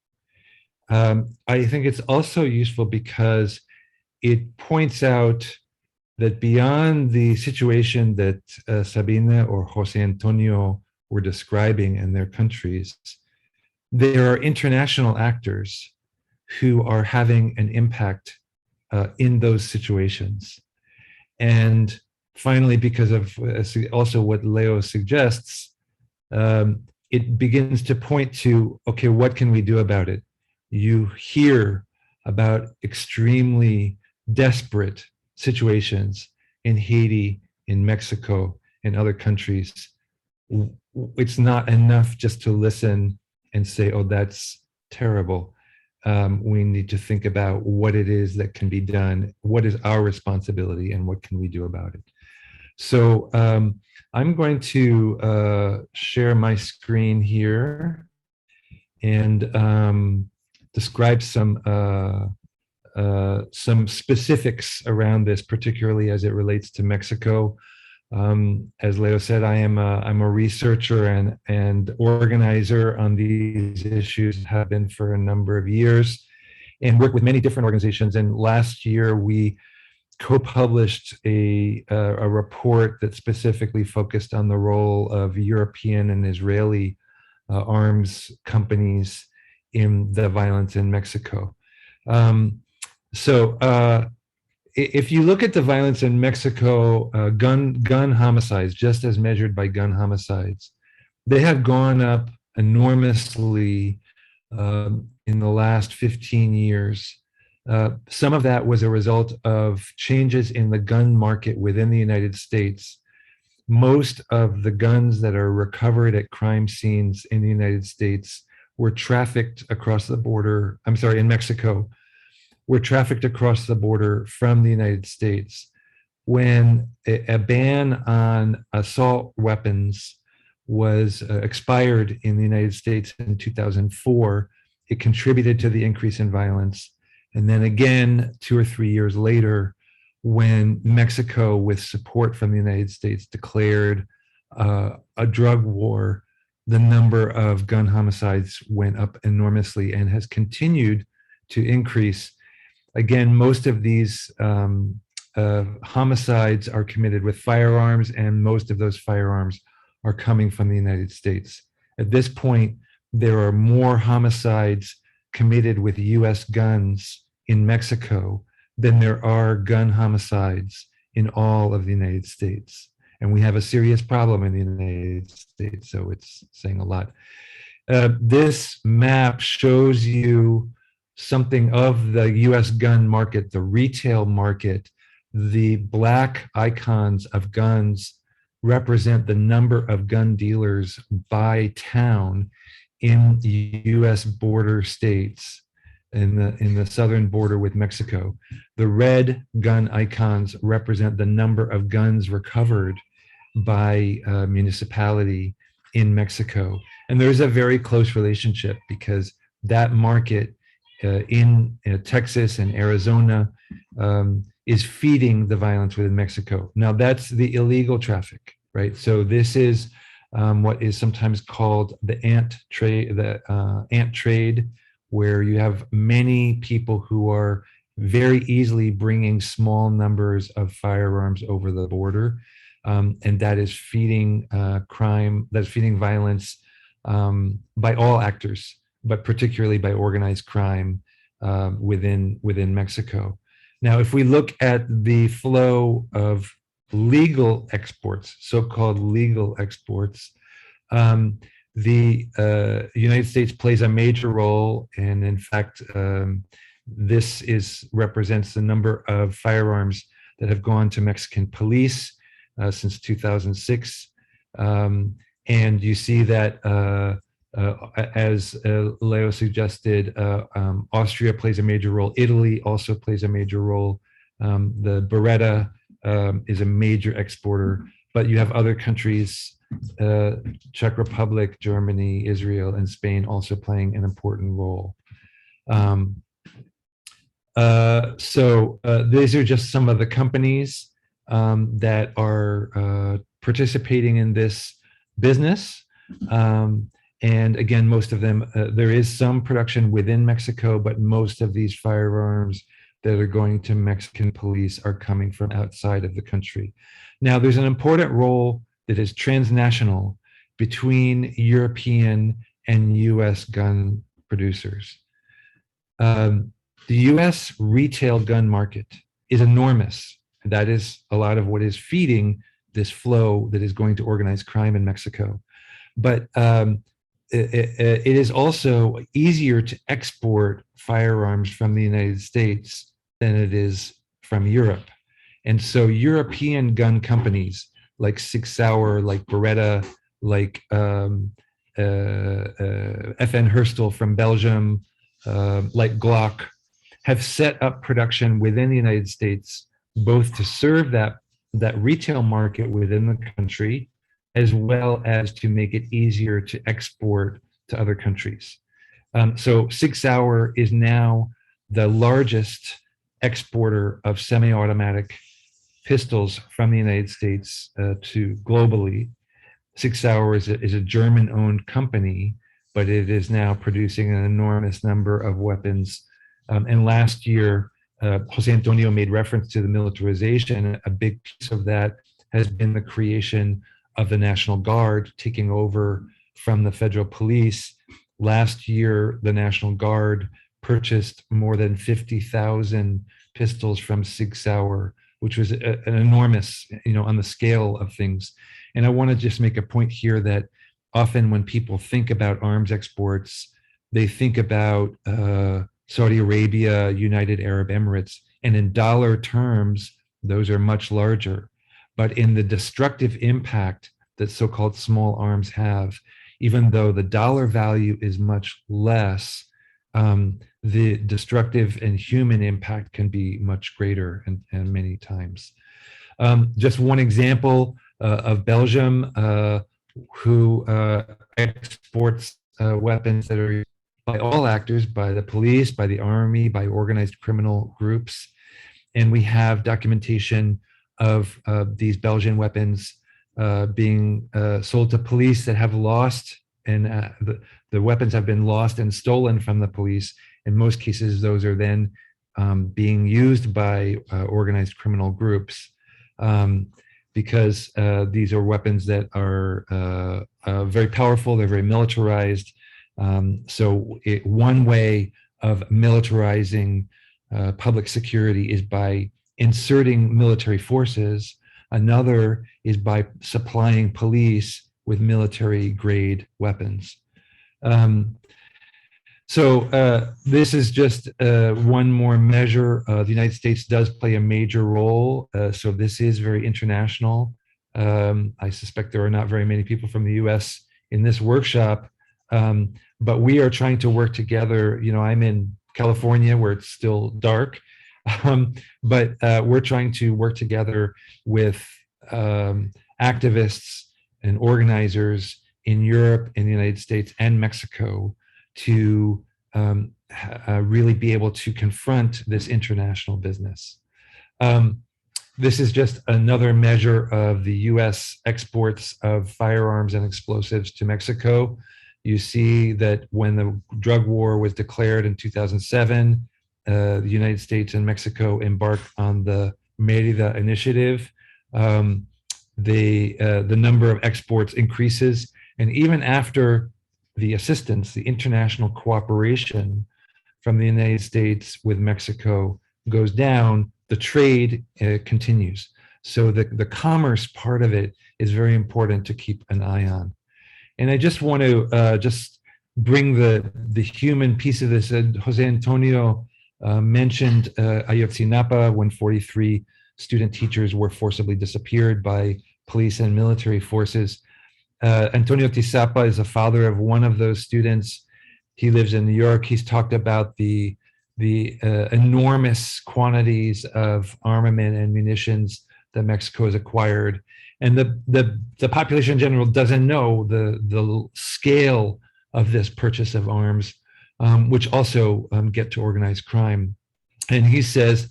F: I think it's also useful because it points out that beyond the situation that Sabina or Jose Antonio were describing in their countries, there are international actors who are having an impact in those situations. And finally, because of also what Leo suggests, it begins to point to, okay, what can we do about it? You hear about extremely desperate situations in Haiti, in Mexico, in other countries. It's not enough just to listen and say, oh, that's terrible. We need to think about what it is that can be done, what is our responsibility, and what can we do about it. So I'm going to share my screen here and describe some specifics around this, particularly as it relates to Mexico. As Leo said, I'm a researcher and organizer on these issues, have been for a number of years, and work with many different organizations. And last year we co-published a report that specifically focused on the role of European and Israeli arms companies in the violence in Mexico. If you look at the violence in Mexico, gun homicides, just as measured by gun homicides, they have gone up enormously in the last 15 years. Some of that was a result of changes in the gun market within the United States. Most of the guns that are recovered at crime scenes in the United States were trafficked across the border, in Mexico, were trafficked across the border from the United States. when a ban on assault weapons was expired in the United States in 2004, it contributed to the increase in violence. And then again, 2 or 3 years later, when Mexico, with support from the United States, declared a drug war, the number of gun homicides went up enormously and has continued to increase. Again, most of these homicides are committed with firearms, and most of those firearms are coming from the United States. At this point, there are more homicides committed with US guns in Mexico than there are gun homicides in all of the United States. And we have a serious problem in the United States, so it's saying a lot. This map shows you something of the US gun market, the retail market. The black icons of guns represent the number of gun dealers by town in US border states, in the southern border with Mexico. The red gun icons represent the number of guns recovered by municipality in Mexico. And there's a very close relationship, because that market in Texas and Arizona is feeding the violence within Mexico. Now that's the illegal traffic, right? So this is what is sometimes called the ant trade, where you have many people who are very easily bringing small numbers of firearms over the border. And that is feeding crime, that's feeding violence by all actors, but particularly by organized crime within Mexico. Now, if we look at the flow of legal exports, so-called legal exports, the United States plays a major role, and in fact, this represents the number of firearms that have gone to Mexican police since 2006, and you see that as Leo suggested, Austria plays a major role. Italy also plays a major role. The Beretta is a major exporter, but you have other countries, Czech Republic, Germany, Israel, and Spain also playing an important role. So these are just some of the companies that are participating in this business. And again, most of them, there is some production within Mexico, but most of these firearms that are going to Mexican police are coming from outside of the country. Now, there's an important role that is transnational between European and US gun producers. The US retail gun market is enormous. That is a lot of what is feeding this flow that is going to organized crime in Mexico. But it is also easier to export firearms from the United States than it is from Europe. And so European gun companies like Sig Sauer, like Beretta, like FN Herstal from Belgium, like Glock, have set up production within the United States, both to serve that retail market within the country, as well as to make it easier to export to other countries. So Sig Sauer is now the largest exporter of semi-automatic pistols from the United States to globally. Sig Sauer is a German-owned company, but it is now producing an enormous number of weapons. And last year, Jose Antonio made reference to the militarization. A big piece of that has been the creation of the National Guard, taking over from the federal police. Last year, the National Guard purchased more than 50,000 pistols from Sig Sauer, which was an enormous, on the scale of things. And I want to just make a point here that often when people think about arms exports, they think about Saudi Arabia, United Arab Emirates, and in dollar terms, those are much larger. But in the destructive impact that so-called small arms have, even though the dollar value is much less, the destructive and human impact can be much greater and many times. Just one example of Belgium, who exports weapons that are by all actors, by the police, by the army, by organized criminal groups. And we have documentation of these Belgian weapons being sold to police that have lost, and the weapons have been lost and stolen from the police. In most cases, those are then being used by organized criminal groups, because these are weapons that are very powerful, they're very militarized. So one way of militarizing public security is by inserting military forces. Another is by supplying police with military grade weapons. So this is just one more measure. The United States does play a major role. So this is very international. I suspect there are not very many people from the US in this workshop, but we are trying to work together. You know, I'm in California where it's still dark, but we're trying to work together with activists and organizers in Europe, in the United States, and Mexico to really be able to confront this international business. This is just another measure of the US exports of firearms and explosives to Mexico. You see that when the drug war was declared in 2007, the United States and Mexico embarked on the Mérida Initiative. The number of exports increases, and even after the assistance, the international cooperation from the United States with Mexico goes down, the trade continues. So the commerce part of it is very important to keep an eye on. And I just want to just bring the human piece of this. Jose Antonio mentioned Ayotzinapa, when 43 student teachers were forcibly disappeared by police and military forces. Antonio Tizapa is the father of one of those students. He lives in New York. He's talked about the enormous quantities of armament and munitions that Mexico has acquired. And the population in general doesn't know the scale of this purchase of arms, which also get to organized crime. And he says,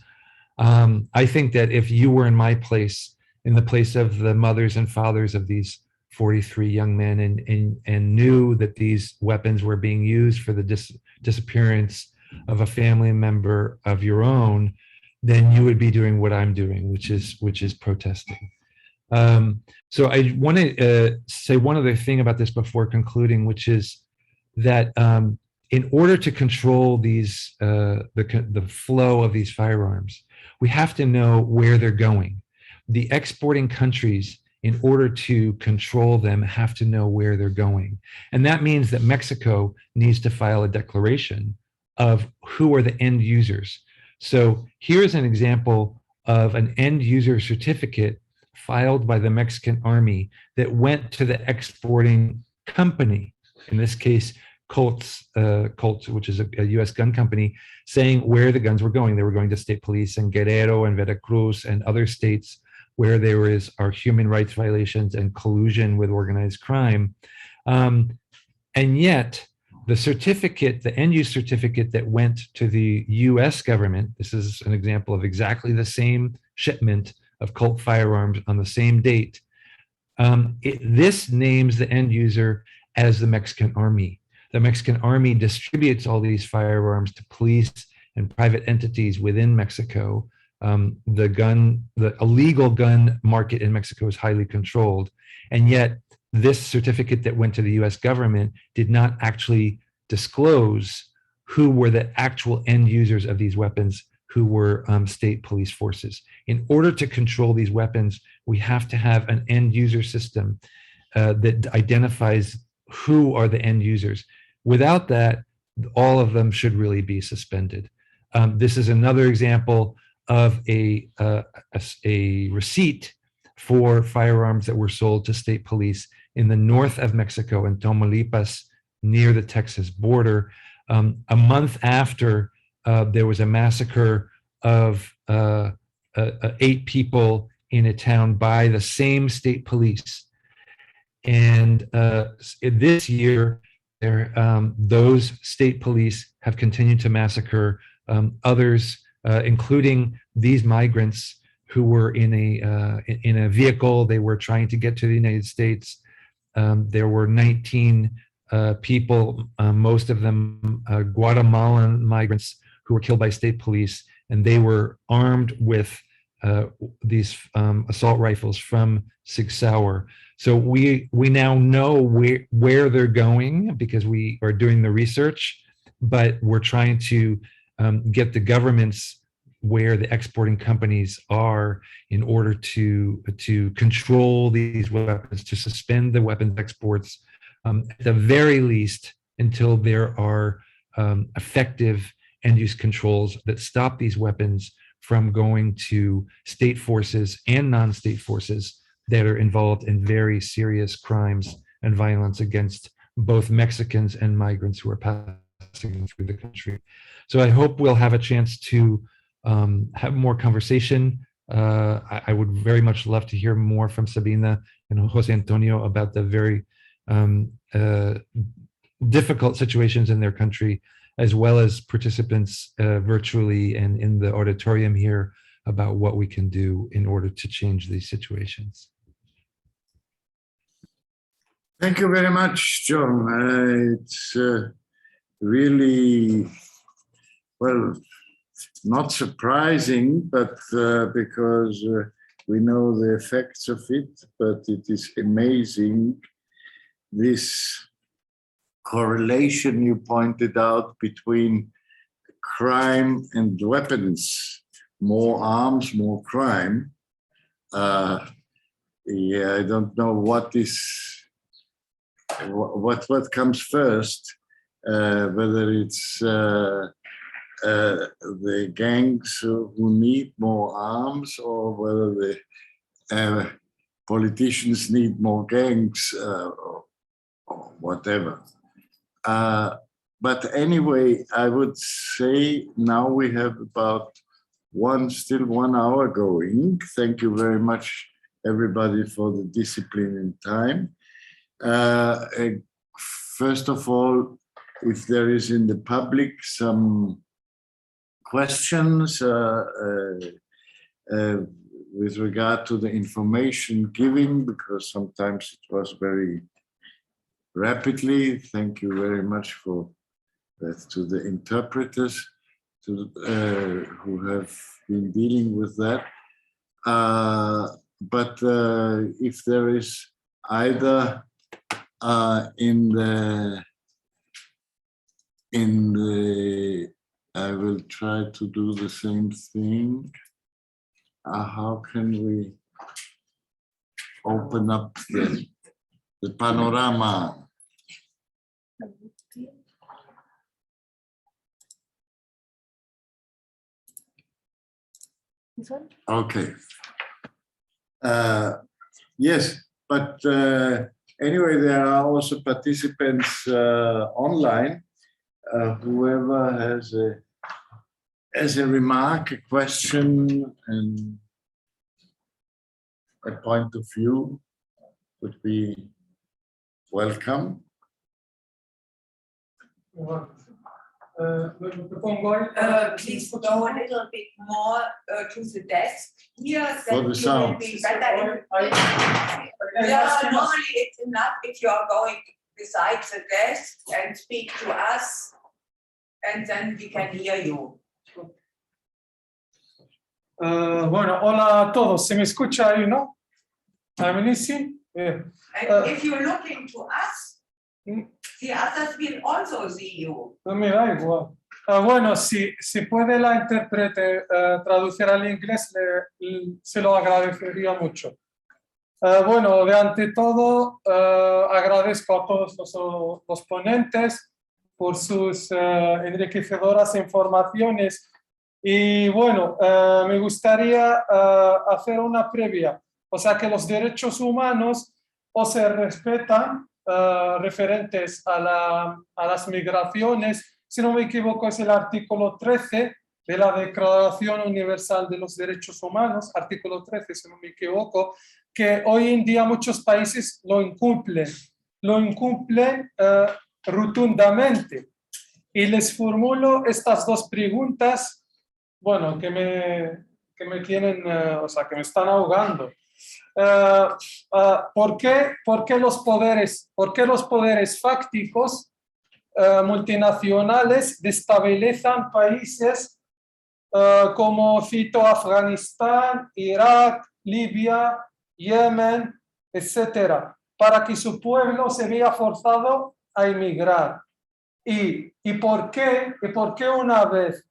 F: I think that if you were in my place, in the place of the mothers and fathers of these 43 young men, and knew that these weapons were being used for the disappearance of a family member of your own, then you would be doing what I'm doing, which is protesting. So I want to say one other thing about this before concluding, which is that in order to control these the flow of these firearms, we have to know where they're going. The exporting countries, in order to control them, have to know where they're going. And that means that Mexico needs to file a declaration of who are the end users. So here's an example of an end user certificate filed by the Mexican army that went to the exporting company, in this case, Colt, which is a US gun company, saying where the guns were going. They were going to state police in Guerrero and Veracruz and other states where there are human rights violations and collusion with organized crime. And yet, the certificate, the end-use certificate that went to the US government, this is an example of exactly the same shipment of Colt firearms on the same date. This names the end user as the Mexican army. The Mexican army distributes all these firearms to police and private entities within Mexico. The illegal gun market in Mexico is highly controlled. And yet this certificate that went to the US government did not actually disclose who were the actual end users of these weapons, who were state police forces. In order to control these weapons, we have to have an end user system that identifies who are the end users. Without that, all of them should really be suspended. This is another example of a receipt for firearms that were sold to state police in the north of Mexico, in Tamaulipas, near the Texas border. A month after there was a massacre of 8 people in a town by the same state police. And this year, those state police have continued to massacre others, including these migrants who were in a vehicle. They were trying to get to the United States. There were 19 people, most of them Guatemalan migrants, who were killed by state police, and they were armed with these assault rifles from Sig Sauer. So we now know where they're going because we are doing the research, but we're trying to get the governments where the exporting companies are in order to control these weapons, to suspend the weapons exports, at the very least until there are effective end-use controls that stop these weapons from going to state forces and non-state forces that are involved in very serious crimes and violence against both Mexicans and migrants who are passing through the country. So I hope we'll have a chance to have more conversation. I would very much love to hear more from Sabina and Jose Antonio about the very difficult situations in their country, as well as participants virtually and in the auditorium here about what we can do in order to change these situations.
A: Thank you very much, John. It's really, well, not surprising, but because we know the effects of it, but it is amazing, this correlation you pointed out between crime and weapons. More arms, more crime. Yeah, I don't know what comes first, whether it's the gangs who need more arms, or whether the politicians need more gangs, or whatever. But anyway, I would say now we have about still 1 hour going. Thank you very much, everybody, for the discipline and time. First of all, if there is in the public some questions with regard to the information giving, because sometimes it was very rapidly. Thank you very much for that, to the interpreters who have been dealing with that. But if there is either in the I will try to do the same thing. How can we open up the panorama? Okay. Yes, but anyway, there are also participants online. Whoever has a remark, a question, and a point of view would be welcome.
E: Please go a little bit more to the desk here.
A: For the sound.
E: Normally it's enough if you are going beside the desk and speak to us, and then we can hear you.
G: Bueno, hola a todos. ¿Se me escucha ahí, no? I'm listening.
E: And if you're looking to us, the others will also see you.
G: Me da igual. Bueno, si puede la intérprete traducir al inglés, se lo agradecería mucho. Bueno, de ante todo, agradezco a todos los ponentes por sus enriquecedoras informaciones. Y bueno, me gustaría hacer una previa. O sea, que los derechos humanos o se respetan referentes a las migraciones. Si no me equivoco, es el artículo 13 de la Declaración Universal de los Derechos Humanos, artículo 13, si no me equivoco, que hoy en día muchos países lo incumplen rotundamente. Y les formulo estas dos preguntas, bueno, que me tienen, o sea, que me están ahogando. ¿Por qué los poderes fácticos multinacionales destabilizan países como cito Afganistán, Irak, Libia, Yemen, etcétera, para que su pueblo se vea forzado a emigrar? ¿Y por qué una vez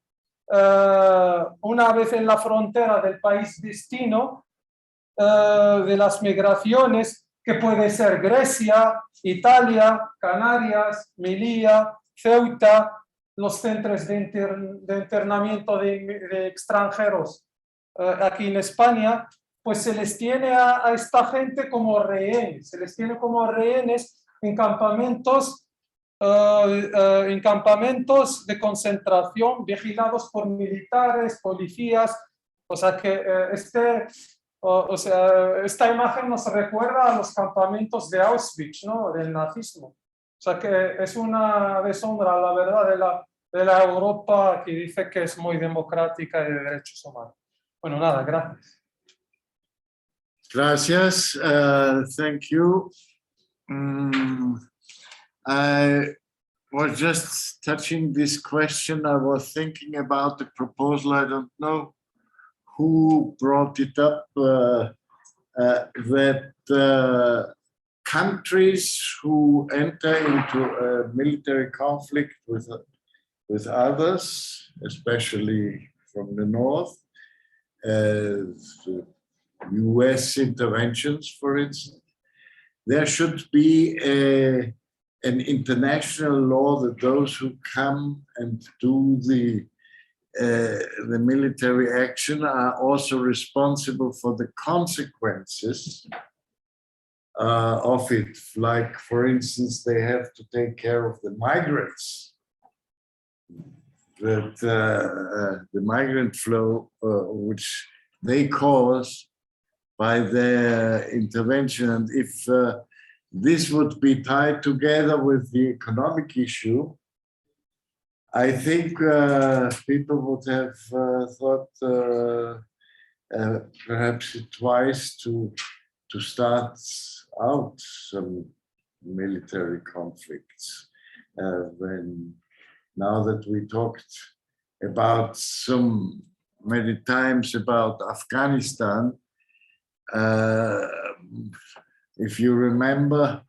G: en la frontera del país destino de las migraciones, que puede ser Grecia, Italia, Canarias, Melilla, Ceuta, los centros de internamiento de extranjeros aquí en España, pues se les tiene a esta gente como rehenes, en campamentos de concentración vigilados por militares, policías, o sea que esta imagen nos recuerda a los campamentos de Auschwitz, ¿no? Del nazismo. O sea que es una deshonra, la verdad, de la Europa que dice que es muy democrática y de derechos humanos. Bueno, nada, gracias.
A: Gracias. Thank you. I was just touching this question. I was thinking about the proposal. I don't know who brought it up, that countries who enter into a military conflict with others, especially from the north, US interventions, for instance, there should be an international law that those who come and do the military action are also responsible for the consequences of it. Like, for instance, they have to take care of the migrants, that the migrant flow, which they cause by their intervention. And if this would be tied together with the economic issue, I think people would have thought perhaps twice to start out some military conflicts. Now that we talked about many times about Afghanistan, if you remember,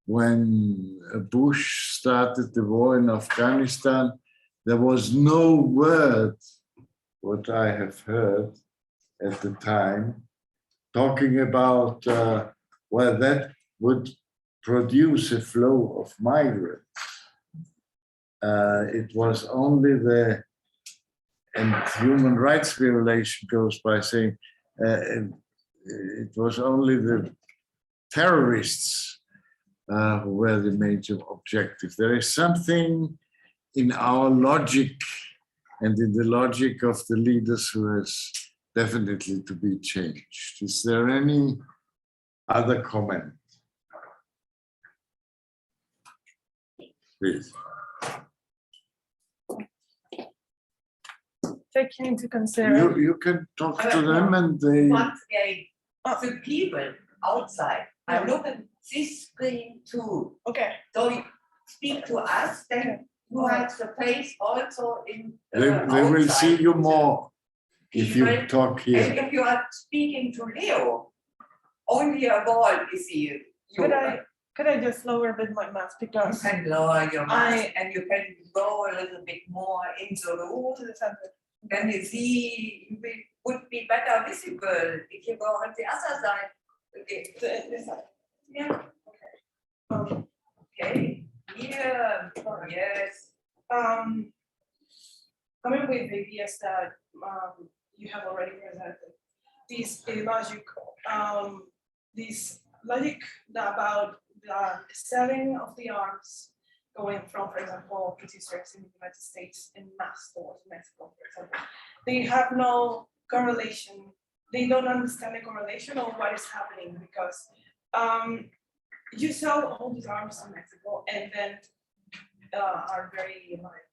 A: when Bush started the war in Afghanistan, there was no word, what I have heard at the time, talking about, well, that would produce a flow of migrants. It was only and human rights violation goes by saying, it was only the terrorists who were the major objective. There is something in our logic and in the logic of the leaders who has definitely to be changed. Is there any other comment? Please.
H: Taking into consideration.
A: You can talk to them and they...
E: Once again, the people outside are looking at this screen too.
H: Okay.
E: So you speak to us, then you have the face also in
A: They will see you more if you talk here.
E: And if you are speaking to Leo, only a wall is you.
H: Could I just lower a bit my mask because
E: You can lower your mask and you can go a little bit more into the room.
H: to the center.
E: Then you see, you would be better visible if you go on the other side. Okay.
H: This side.
E: Yeah.
H: Okay.
E: Okay. Yeah. Yes.
H: Coming with the ideas that you have already presented, this logic about the selling of the arms going from, for example, producers in the United States in mass towards Mexico, for example. They have no correlation. They don't understand the correlation of what is happening because you sell all these arms in Mexico and then are very like,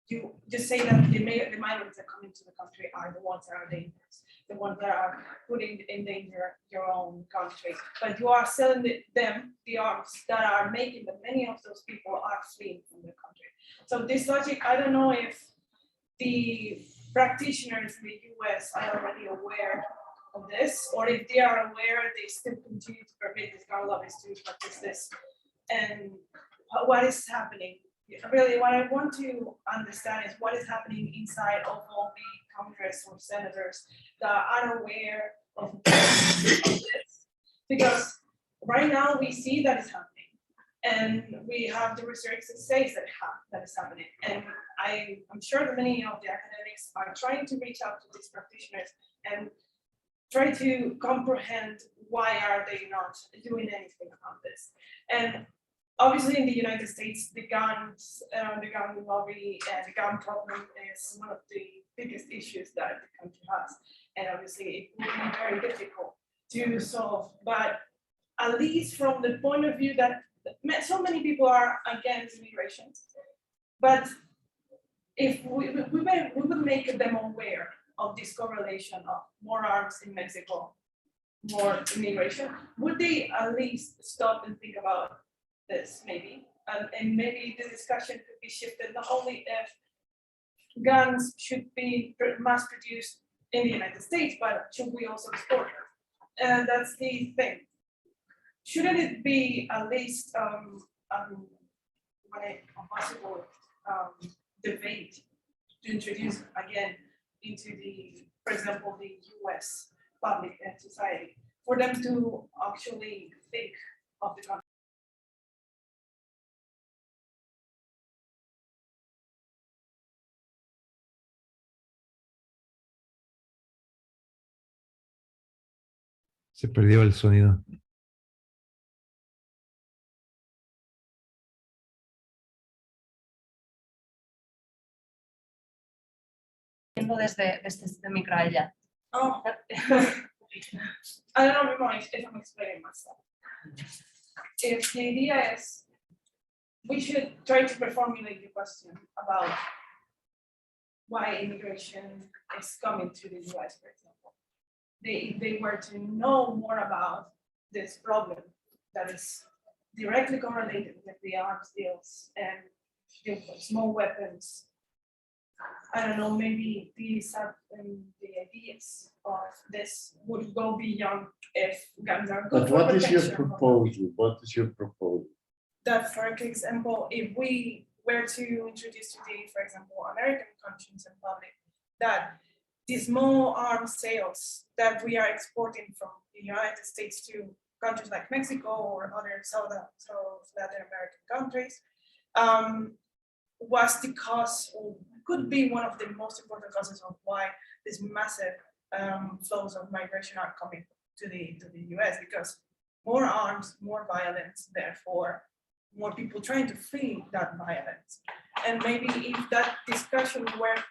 H: you just say that the migrants that come into the country are the ones that are dangerous, the ones that are putting in danger your own country. But you are selling them the arms that are making that many of those people are fleeing from the country. So this logic, I don't know if the practitioners in the US are already aware of this, or if they are aware, they still continue to permit these gun lobbies to practice this. And what is happening? Really, what I want to understand is what is happening inside of all the Congress or senators that are aware of this. Because right now we see that it's happening. And we have the research that says that is happening. And I'm sure that many of the academics are trying to reach out to these practitioners and try to comprehend why are they not doing anything about this. And obviously in the United States, the gun lobby and the gun problem is one of the biggest issues that the country has. And obviously it will be very difficult to solve, but at least from the point of view that so many people are against immigration, but if we would make them aware of this correlation of more arms in Mexico, more immigration, would they at least stop and think about this maybe? And maybe the discussion could be shifted not only if guns should be mass produced in the United States, but should we also export them? And that's the thing. Shouldn't it be at least a possible debate to introduce again into the, for example, the US public and society, for them to actually think of the country?
F: Se perdió el sonido.
I: Desde este micro a ella.
H: Oh, I don't know if I'm explaining myself. If the idea is we should try to reformulate the question about why immigration is coming to the US, for example. If they were to know more about this problem that is directly correlated with the arms deals and the small weapons, I don't know, maybe these are the ideas of this would go beyond if guns are good.
A: But what is your
H: protection.
A: proposal? What is your proposal?
H: That, for example, if we were to introduce today, for example, American conscience and public, that the small arms sales that we are exporting from the United States to countries like Mexico or other South Latin American countries was the cause, or could be one of the most important causes of why these massive flows of migration are coming to the US, because more arms, more violence, therefore more people trying to flee that violence. And maybe if that discussion were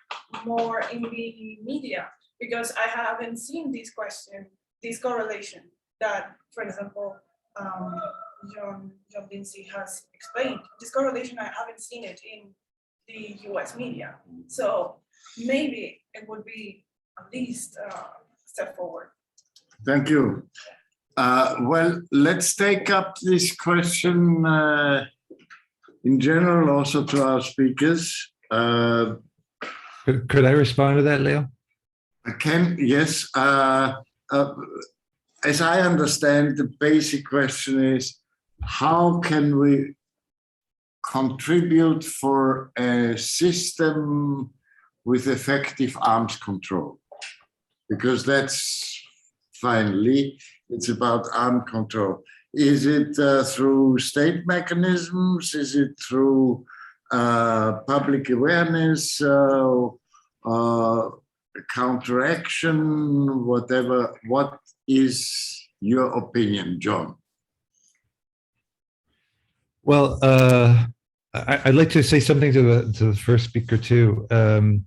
H: more in the media, because I haven't seen this question, this correlation that, for example, John Lindsay has explained. This correlation, I haven't seen it in the US media. So maybe it would be at least a step forward.
A: Thank you. Well, let's take up this question in general also to our speakers.
F: Could I respond to that, Leo?
A: I can, yes. As I understand, the basic question is, how can we contribute for a system with effective arms control? Because that's finally, it's about arms control. Is it through state mechanisms? Is it through public awareness, counteraction, whatever? What is your opinion, John?
F: Well, I'd like to say something to the first speaker too. I'm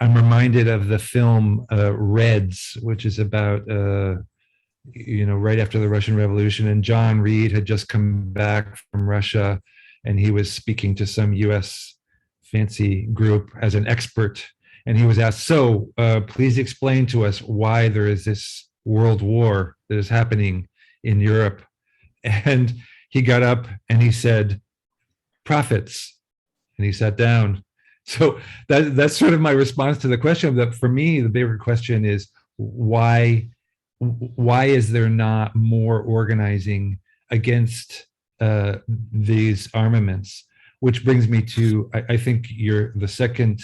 F: reminded of the film Reds, which is about right after the Russian Revolution, and John Reed had just come back from Russia, and he was speaking to some U.S. fancy group as an expert, and he was asked, "So, please explain to us why there is this world war that is happening in Europe." And he got up and he said, "Profits," and he sat down. So that's sort of my response to the question. That for me, the bigger question is why is there not more organizing against these armaments? Which brings me to, I think you're the second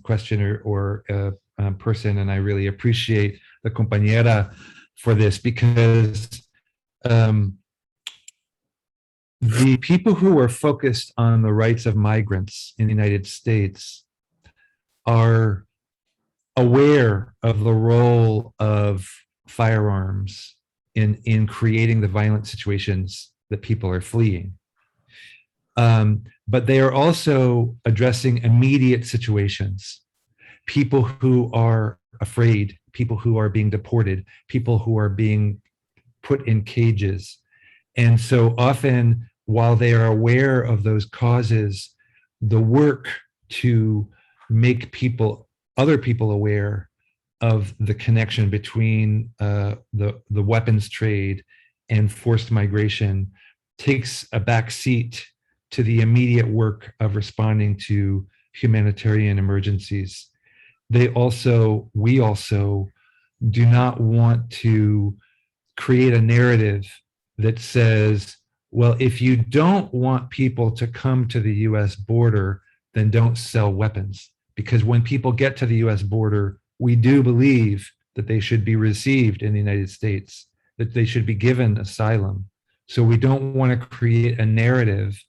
F: questioner or person, and I really appreciate the compañera for this, because the people who are focused on the rights of migrants in the United States are aware of the role of firearms in creating the violent situations that people are fleeing. But they are also addressing immediate situations, people who are afraid, people who are being deported, people who are being put in cages. And so often, while they are aware of those causes, the work to make other people aware of the connection between the weapons trade and forced migration takes a back seat to the immediate work of responding to humanitarian emergencies. We also do not want to create a narrative that says, well, if you don't want people to come to the US border, then don't sell weapons. Because when people get to the US border, we do believe that they should be received in the United States, that they should be given asylum. So we don't want to create a narrative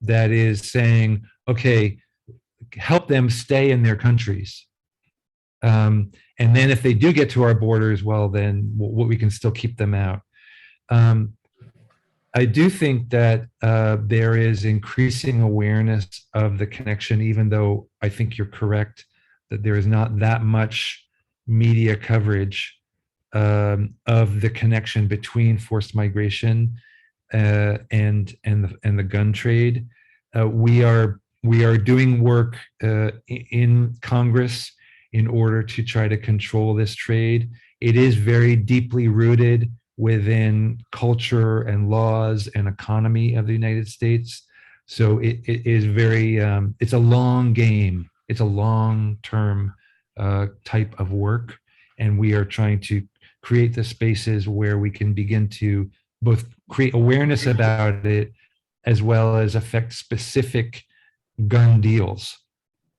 F: that is saying, okay, help them stay in their countries. And then if they do get to our borders, well, then we can still keep them out. I do think that there is increasing awareness of the connection, even though I think you're correct that there is not that much media coverage of the connection between forced migration and the gun trade. We are doing work in Congress in order to try to control this trade. It is very deeply rooted within culture and laws and economy of the United States. So it is very, it's a long game. It's a long-term type of work. And we are trying to create the spaces where we can begin to both create awareness about it, as well as affect specific gun deals.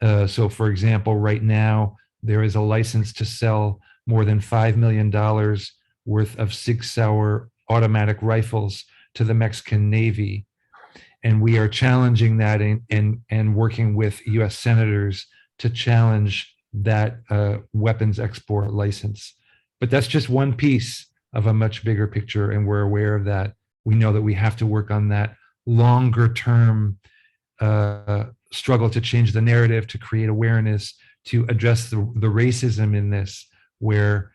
F: So for example, right now, there is a license to sell more than $5 million worth of Sig Sauer automatic rifles to the Mexican Navy. And we are challenging that and working with US senators to challenge that weapons export license. But that's just one piece of a much bigger picture, and we're aware of that. We know that we have to work on that longer term struggle to change the narrative, to create awareness, to address the racism in this, where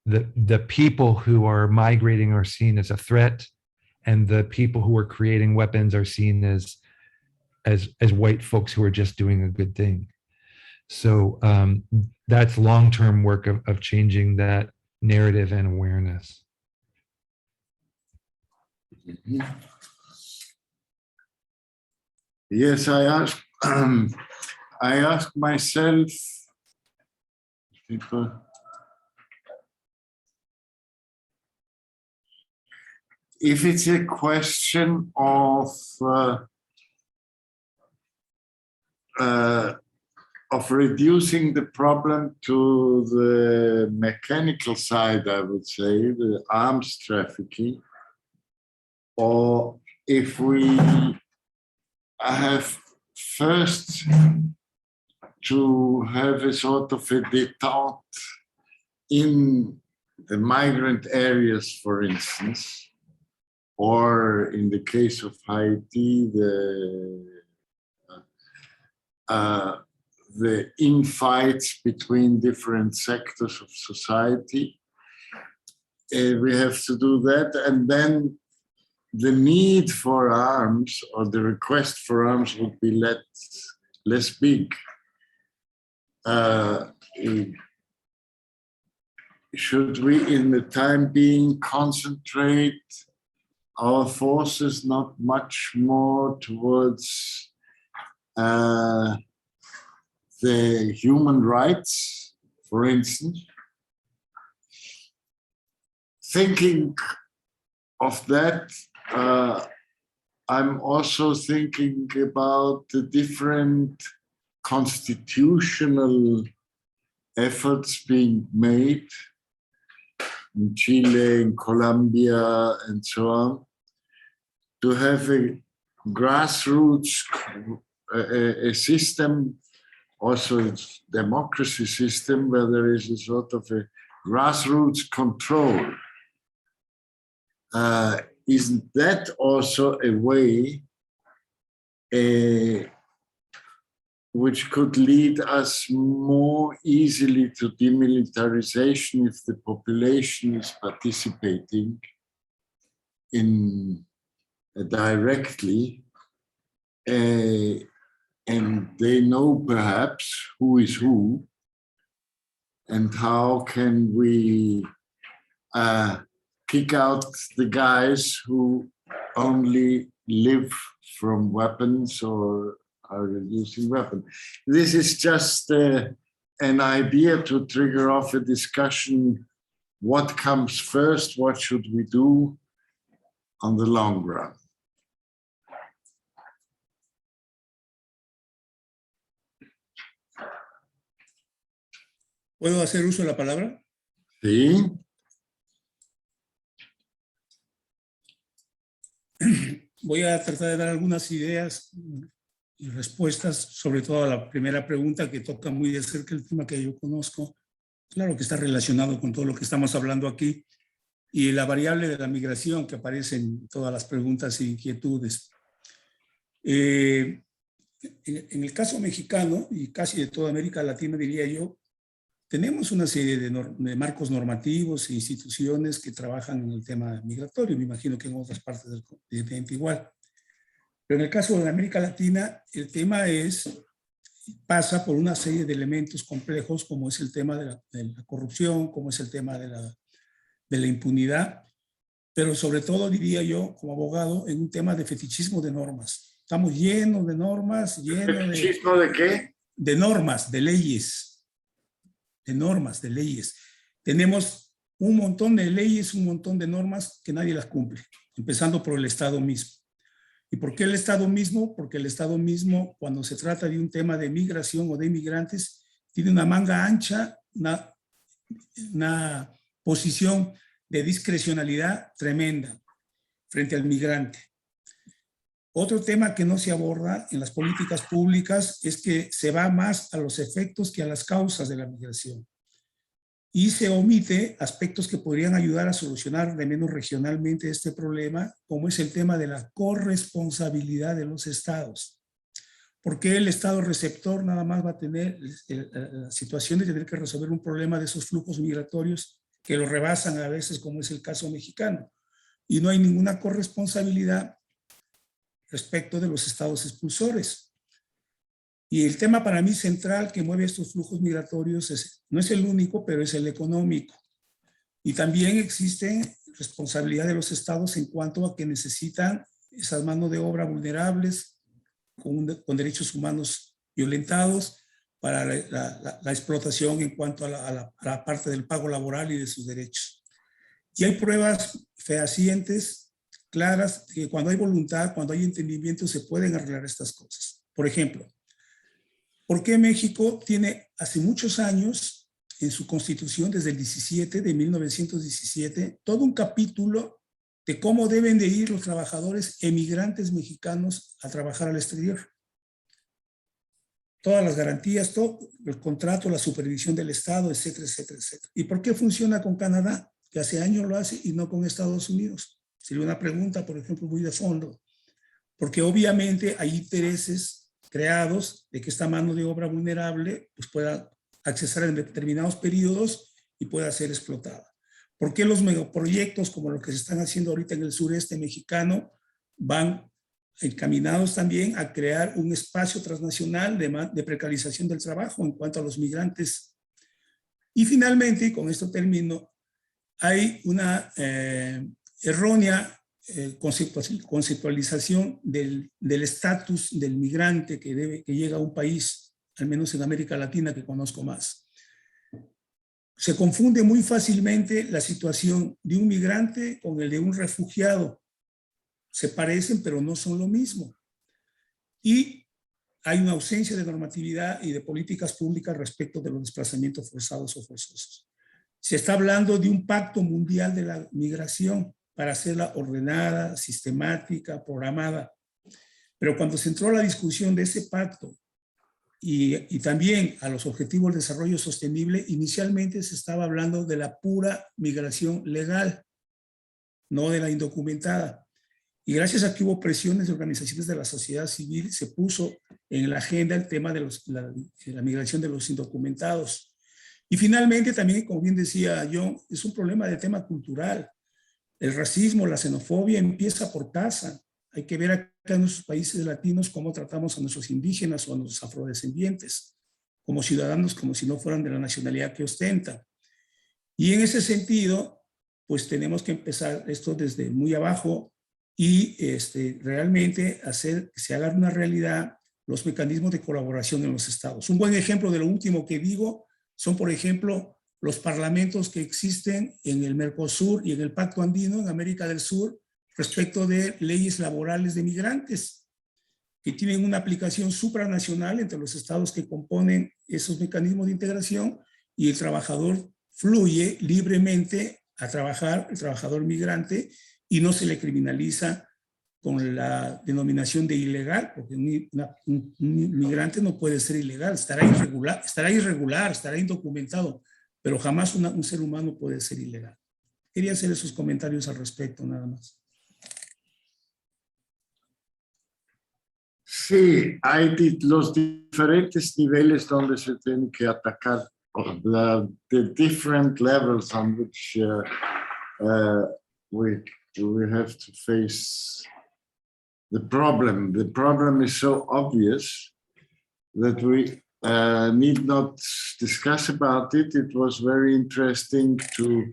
F: the people who are migrating are seen as a threat, and the people who are creating weapons are seen as white folks who are just doing a good thing. So that's long-term work of changing that narrative and awareness.
A: Yes, I ask myself, if it's a question of reducing the problem to the mechanical side, I would say, the arms trafficking, or if we have first to have a sort of a détente in the migrant areas, for instance, or in the case of Haiti, the infights between different sectors of society. We have to do that, and then the need for arms or the request for arms would be less big. Should we, in the time being, concentrate our forces not much more towards the human rights, for instance? Thinking of that, I'm also thinking about the different constitutional efforts being made in Chile, in Colombia, and so on, to have a grassroots, a system, also a democracy system, where there is a sort of a grassroots control. Isn't that also a way which could lead us more easily to demilitarization if the population is participating in directly, and they know perhaps who is who, and how can we kick out the guys who only live from weapons or are using weapons. This is just an idea to trigger off a discussion. What comes first? What should we do on the long run?
C: ¿Puedo hacer uso de la palabra?
A: Sí.
C: Voy a tratar de dar algunas ideas y respuestas, sobre todo a la primera pregunta, que toca muy de cerca el tema que yo conozco. Claro que está relacionado con todo lo que estamos hablando aquí, y la variable de la migración que aparece en todas las preguntas e inquietudes. En el caso mexicano, y casi de toda América Latina, diría yo, tenemos una serie de marcos normativos e instituciones que trabajan en el tema migratorio. Me imagino que en otras partes del continente igual. Pero en el caso de América Latina, el tema pasa por una serie de elementos complejos, como es el tema de la corrupción, como es el tema de la impunidad, pero sobre todo, diría yo, como abogado, en un tema de fetichismo de normas. Estamos llenos de normas,
A: ¿Fetichismo de qué?
C: De normas, de leyes. De normas, de leyes. Tenemos un montón de leyes, un montón de normas que nadie las cumple, empezando por el Estado mismo. ¿Y por qué el Estado mismo? Porque el Estado mismo, cuando se trata de un tema de migración o de inmigrantes, tiene una manga ancha, una posición de discrecionalidad tremenda frente al migrante. Otro tema que no se aborda en las políticas públicas es que se va más a los efectos que a las causas de la migración. Y se omite aspectos que podrían ayudar a solucionar de menos regionalmente este problema, como es el tema de la corresponsabilidad de los estados. ¿Por qué el estado receptor nada más va a tener la situación de tener que resolver un problema de esos flujos migratorios que lo rebasan a veces, como es el caso mexicano? Y no hay ninguna corresponsabilidad respecto de los estados expulsores. Y el tema para mí central que mueve estos flujos migratorios no es el único, pero es el económico. Y también existe responsabilidad de los estados en cuanto a que necesitan esas manos de obra vulnerables, con derechos humanos violentados, para la explotación en cuanto a la parte del pago laboral y de sus derechos. Y hay pruebas fehacientes, claras, que cuando hay voluntad, cuando hay entendimiento, se pueden arreglar estas cosas. Por ejemplo, ¿por qué México tiene hace muchos años en su constitución, desde el 1917, todo un capítulo de cómo deben de ir los trabajadores emigrantes mexicanos a trabajar al exterior? Todas las garantías, todo el contrato, la supervisión del Estado, etcétera, etcétera, etcétera. ¿Y por qué funciona con Canadá, que hace años lo hace, y no con Estados Unidos? Sería una pregunta, por ejemplo, muy de fondo, porque obviamente hay intereses creados de que esta mano de obra vulnerable pues, pueda accesar en determinados periodos y pueda ser explotada. ¿Por qué los megaproyectos como los que se están haciendo ahorita en el sureste mexicano van encaminados también a crear un espacio transnacional de precarización del trabajo en cuanto a los migrantes? Y finalmente, con esto termino, hay una errónea conceptualización del estatus del migrante que llega a un país, al menos en América Latina, que conozco más. Se confunde muy fácilmente la situación de un migrante con el de un refugiado. Se parecen, pero no son lo mismo. Y hay una ausencia de normatividad y de políticas públicas respecto de los desplazamientos forzados o forzosos. Se está hablando de un pacto mundial de la migración para hacerla ordenada, sistemática, programada. Pero cuando se entró a la discusión de ese pacto y también a los objetivos de desarrollo sostenible, inicialmente se estaba hablando de la pura migración legal, no de la indocumentada. Y gracias a que hubo presiones de organizaciones de la sociedad civil, se puso en la agenda el tema de la migración de los indocumentados. Y finalmente también, como bien decía John, es un problema de tema cultural. El racismo, la xenofobia empieza por casa. Hay que ver acá en nuestros países latinos cómo tratamos a nuestros indígenas o a nuestros afrodescendientes como ciudadanos, como si no fueran de la nacionalidad que ostentan. Y en ese sentido, pues tenemos que empezar esto desde muy abajo y realmente hacer que se hagan una realidad los mecanismos de colaboración en los estados. Un buen ejemplo de lo último que digo son, por ejemplo, los parlamentos que existen en el Mercosur y en el Pacto Andino, en América del Sur, respecto de leyes laborales de migrantes, que tienen una aplicación supranacional entre los estados que componen esos mecanismos de integración, y el trabajador fluye libremente a trabajar, el trabajador migrante, y no se le criminaliza con la denominación de ilegal, porque un migrante no puede ser ilegal, estará irregular, estará indocumentado, pero jamás un ser humano puede ser ilegal. Quería hacer esos comentarios al respecto, nada más.
A: Sí, hay los diferentes niveles donde se tienen que atacar, the different levels on which we have to face the problem. The problem is so obvious that we need not discuss about it. It was very interesting to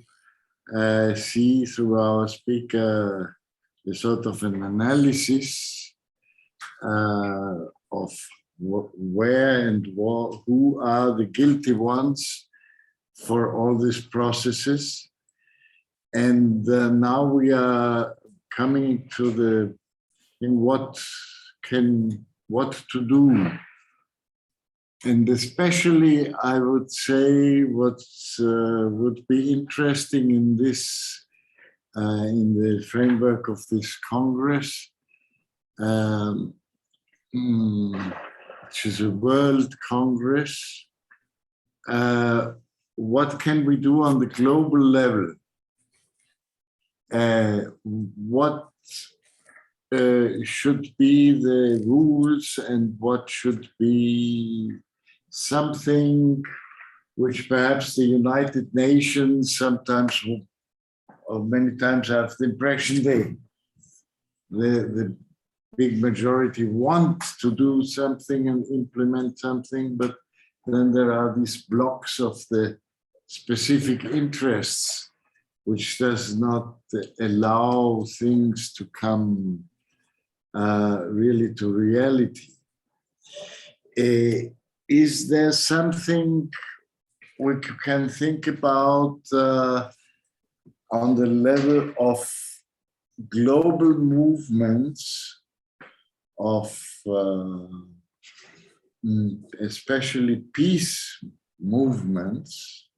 A: see through our speaker a sort of an analysis of where and who are the guilty ones for all these processes. And now we are coming to the in what to do. And especially, I would say what would be interesting in this, in the framework of this Congress, which is a World Congress, what can we do on the global level? What should be the rules, and what should be something which perhaps the United Nations sometimes, or many times, have the impression the big majority want to do something and implement something, but then there are these blocks of the specific interests which does not allow things to come really to reality. Is there something we can think about on the level of global movements of especially peace movements,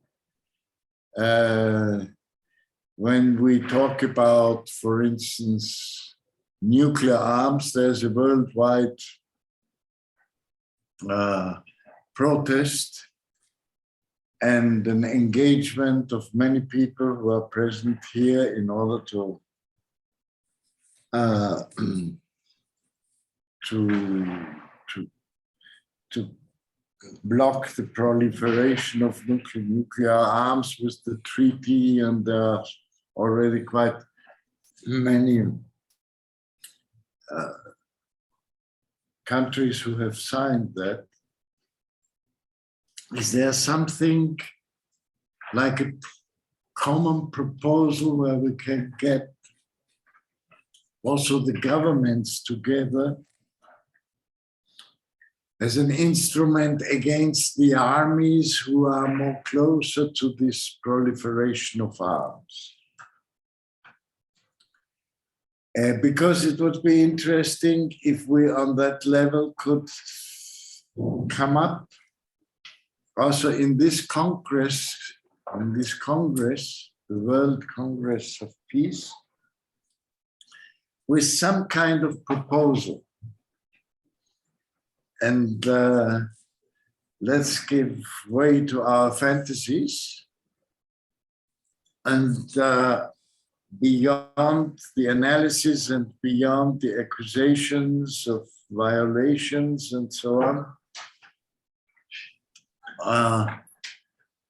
A: when we talk about, for instance, nuclear arms, there's a worldwide protest and an engagement of many people who are present here in order to uh, to block the proliferation of nuclear arms with the treaty, and there are already quite many countries who have signed that. Is there something like a common proposal where we can get also the governments together as an instrument against the armies who are more closer to this proliferation of arms? Because it would be interesting if we on that level could come up also in this Congress, the World Congress of Peace, with some kind of proposal. And let's give way to our fantasies, and beyond the analysis and beyond the accusations of violations and so on,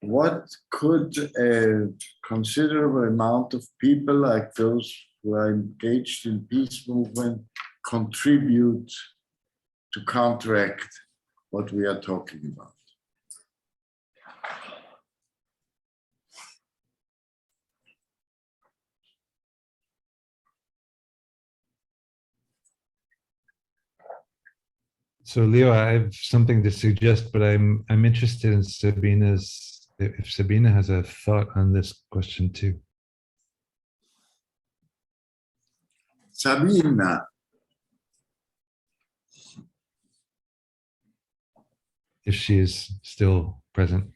A: what could a considerable amount of people like those who are engaged in peace movement contribute to counteract what we are talking about?
F: So Leo, I have something to suggest, but I'm interested in Sabina's, if Sabina has a thought on this question too.
A: Sabina.
F: If she is still present.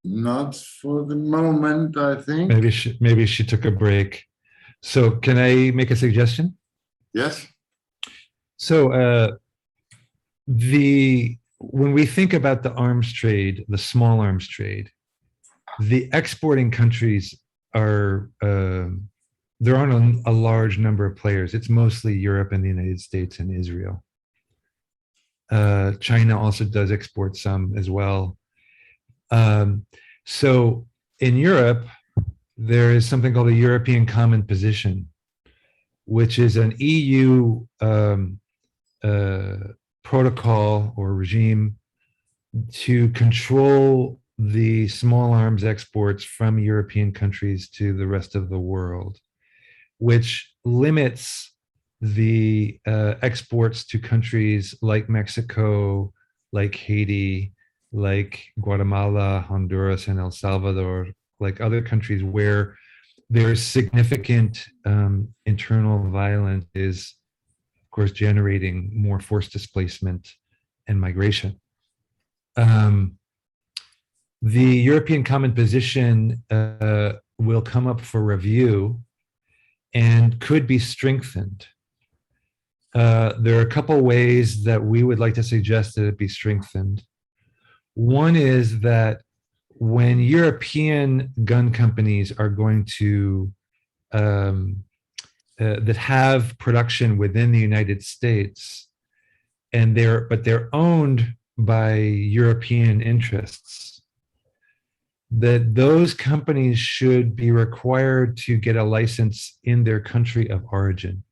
A: Not for the moment, I think.
F: Maybe she took a break. So can I make a suggestion?
A: Yes.
F: So when we think about the arms trade, the small arms trade, the exporting countries are, there aren't a large number of players. It's mostly Europe and the United States and Israel. China also does export some as well. So in Europe, there is something called the European Common Position, which is an EU protocol or regime to control the small arms exports from European countries to the rest of the world, which limits the exports to countries like Mexico, like Haiti, like Guatemala, Honduras, and El Salvador, like other countries where there's significant internal violence is, of course, generating more forced displacement and migration. The European Common Position will come up for review and could be strengthened. There are a couple ways that we would like to suggest that it be strengthened. One is that when European gun companies are going to, that have production within the United States, and they're owned by European interests, that those companies should be required to get a license in their country of origin.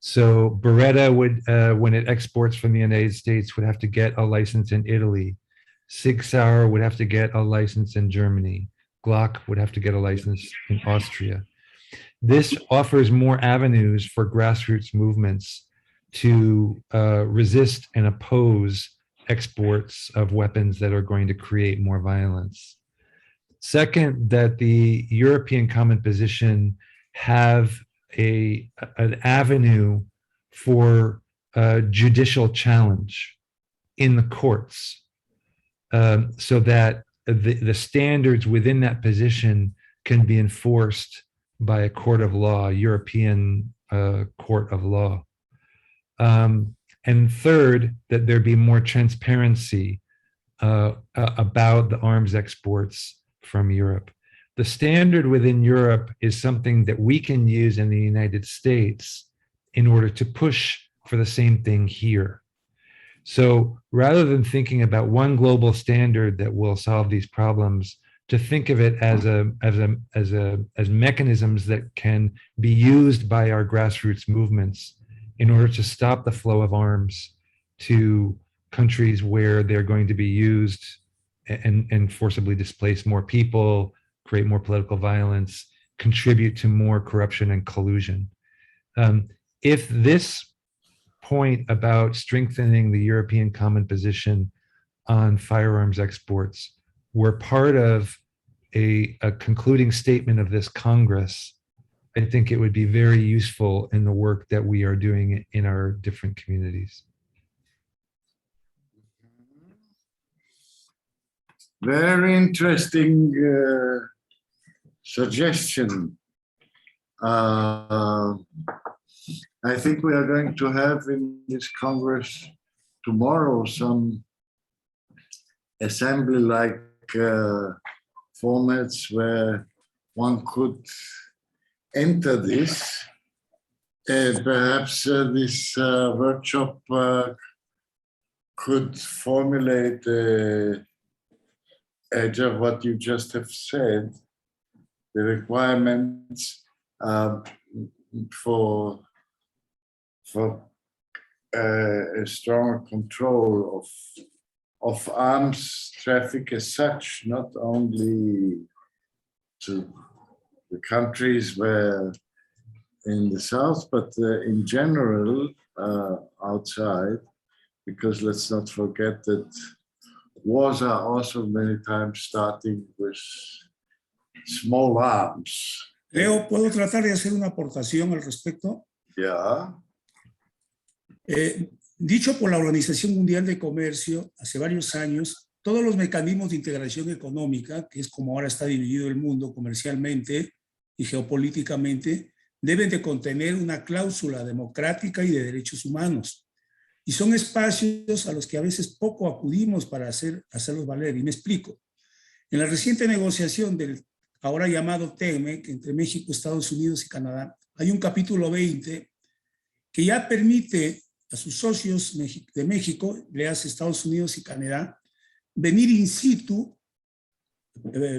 F: So Beretta would, when it exports from the United States, would have to get a license in Italy. Sig Sauer would have to get a license in Germany. Glock would have to get a license in Austria. This offers more avenues for grassroots movements to resist and oppose exports of weapons that are going to create more violence. Second, that the European Common Position have an avenue for judicial challenge in the courts, so that the standards within that position can be enforced by a court of law, European court of law. And third, that there be more transparency about the arms exports from Europe. the standard within Europe is something that we can use in the United States in order to push for the same thing here. So rather than thinking about one global standard that will solve these problems, to think of it as mechanisms that can be used by our grassroots movements in order to stop the flow of arms to countries where they're going to be used and forcibly displace more people, create more political violence, contribute to more corruption and collusion. If this point about strengthening the European common position on firearms exports were part of a concluding statement of this Congress, I think it would be very useful in the work that we are doing in our different communities.
A: Very interesting suggestion. I think we are going to have in this Congress tomorrow some assembly-like formats where one could enter this. Perhaps this workshop could formulate what you just have said, the requirements for a stronger control of arms traffic as such, not only to the countries where in the south, but in general outside, because let's not forget that wars are also many times starting with small arms.
C: Leo, ¿puedo tratar de hacer una aportación al respecto?
A: Yeah.
C: Dicho por la Organización Mundial de Comercio hace varios años, todos los mecanismos de integración económica, que es como ahora está dividido el mundo comercialmente y geopolíticamente, deben de contener una cláusula democrática y de derechos humanos. Y son espacios a los que a veces poco acudimos para hacerlos valer. Y me explico. En la reciente negociación del ahora llamado TEMEC entre México, Estados Unidos y Canadá, hay un capítulo 20 que ya permite a sus socios de México, le hace Estados Unidos y Canadá, venir in situ,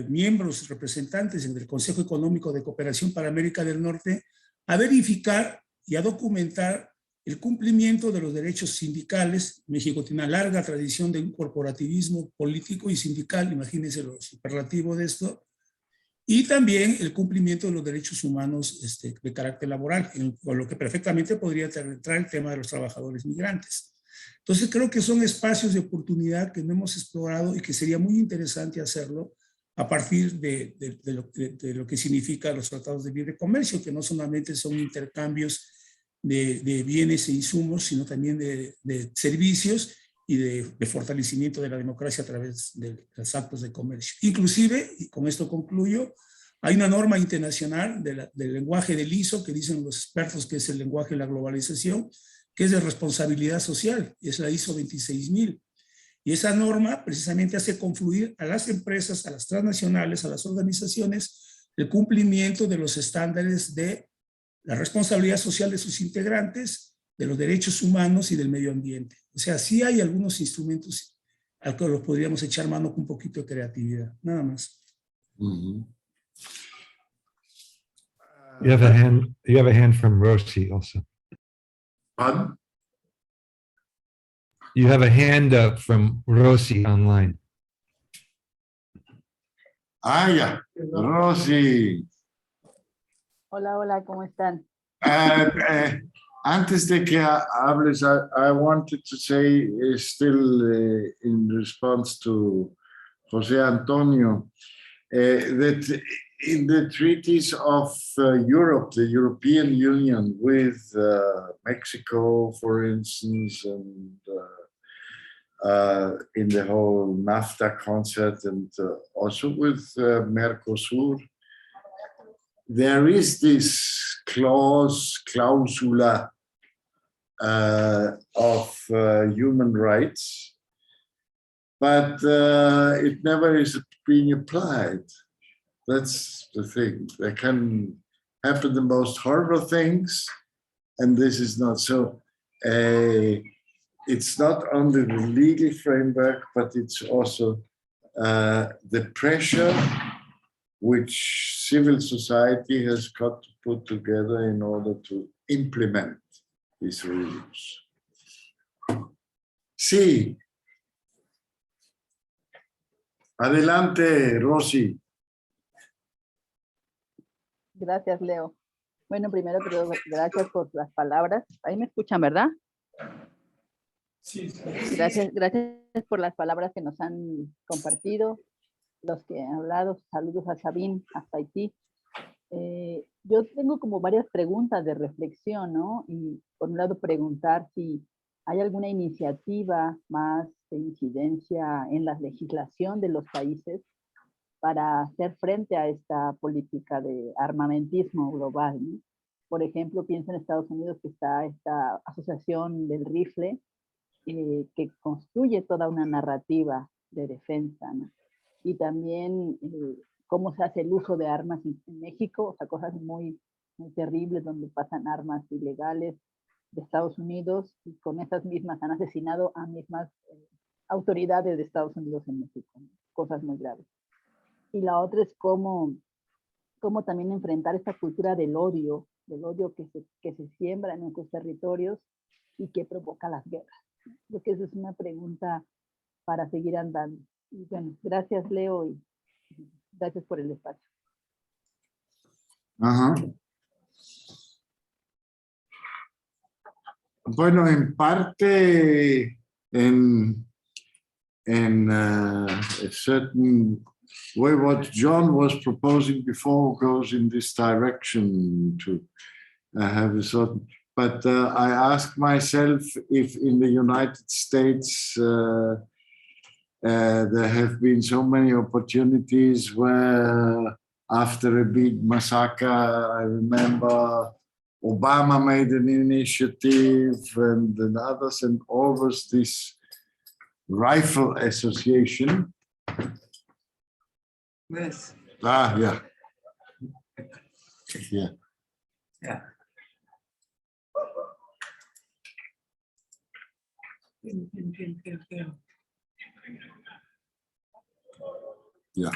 C: miembros representantes del Consejo Económico de Cooperación para América del Norte, a verificar y a documentar el cumplimiento de los derechos sindicales. México tiene una larga tradición de un corporativismo político y sindical, imagínense lo superlativo de esto, y también el cumplimiento de los derechos humanos de carácter laboral, con lo que perfectamente podría entrar el tema de los trabajadores migrantes. Entonces creo que son espacios de oportunidad que no hemos explorado y que sería muy interesante hacerlo a partir de lo que significa los tratados de libre comercio, que no solamente son intercambios de bienes e insumos, sino también de servicios y de fortalecimiento de la democracia a través de los actos de comercio. Inclusive, y con esto concluyo, hay una norma internacional del lenguaje del ISO que dicen los expertos que es el lenguaje de la globalización, que es de responsabilidad social, es la ISO 26000. Y esa norma precisamente hace confluir a las empresas, a las transnacionales, a las organizaciones, el cumplimiento de los estándares de la responsabilidad social de sus integrantes, de los derechos humanos y del medio ambiente. O sea, sí hay algunos instrumentos al que los podríamos echar mano con un poquito de creatividad, nada más.
A: Mm-hmm.
F: You have a hand from Rosie also.
A: Pardon?
F: You have a hand up from Rosie online.
A: Ah, yeah, Rosie.
D: Hola, hola, ¿cómo están?
A: Antes de que hables, I wanted to say, still in response to José Antonio, that in the treaties of Europe, the European Union with Mexico, for instance, and in the whole NAFTA concept, and also with Mercosur, there is this clausula of human rights, but it never is being applied. That's the thing. There can happen the most horrible things, and this is not so. It's not only the legal framework, but it's also the pressure which civil society has got to put together in order to implement these rules. Sí. Adelante, Rosy.
D: Gracias, Leo. Bueno, primero que todo, gracias por las palabras. Ahí me escuchan, ¿verdad?
G: Sí,
D: Gracias por las palabras que nos han compartido, los que han hablado. Saludos a Sabine, hasta Haití. Yo tengo como varias preguntas de reflexión, ¿no? Y por un lado preguntar si hay alguna iniciativa más de incidencia en la legislación de los países para hacer frente a esta política de armamentismo global, ¿no? Por ejemplo, pienso en Estados Unidos, que está esta asociación del rifle, que construye toda una narrativa de defensa, ¿no? Y también cómo se hace el uso de armas en México, o sea, cosas muy, muy terribles donde pasan armas ilegales de Estados Unidos y con esas mismas han asesinado a mismas autoridades de Estados Unidos en México, ¿no? Cosas muy graves. Y la otra es cómo también enfrentar esta cultura del odio que se siembra en nuestros territorios y que provoca las guerras. Creo que esa es una pregunta para seguir andando. Y bueno, gracias, Leo, y gracias por el espacio.
A: Ajá. Bueno, en parte, en a certain way, what John was proposing before goes in this direction to have a certain. But I ask myself if in the United States there have been so many opportunities where after a big massacre, I remember Obama made an initiative and others, and always this rifle association.
J: Yes.
A: Yeah. Yeah.
J: Yeah.
A: Yeah.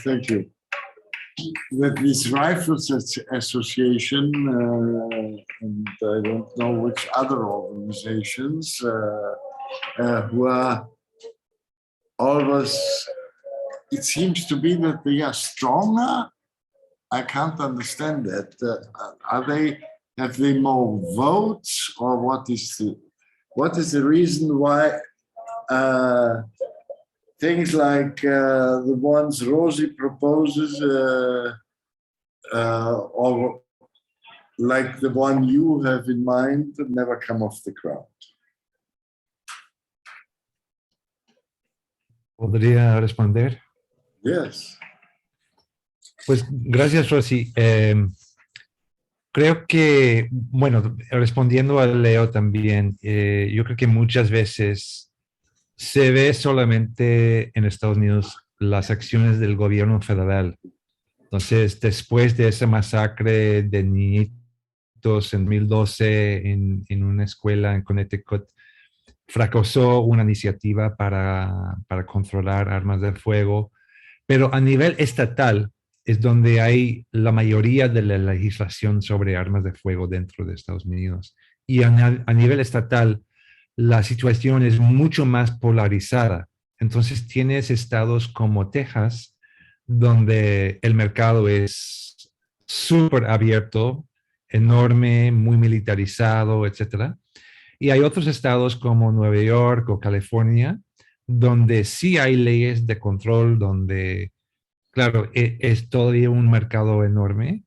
A: Thank you. That this Rifles Association, and I don't know which other organizations, were always, it seems to be that they are stronger. I can't understand that. Have they more votes, or what is the reason why things like the ones Rosie proposes, or like the one you have in mind, never come off the ground?
F: ¿Podría responder?
A: Yes.
F: Pues gracias, Rosy. Creo que, bueno, respondiendo a Leo también, yo creo que muchas veces se ve solamente en Estados Unidos las acciones del gobierno federal. Entonces, después de esa masacre de niñitos en 2012 en una escuela en Connecticut, fracasó una iniciativa para controlar armas de fuego, pero a nivel estatal es donde hay la mayoría de la legislación sobre armas de fuego dentro de Estados Unidos. Y a nivel estatal, la situación es mucho más polarizada. Entonces tienes estados como Texas, donde el mercado es súper abierto, enorme, muy militarizado, etcétera. Y hay otros estados como Nueva York o California, donde sí hay leyes de control, donde, claro, es todavía un mercado enorme.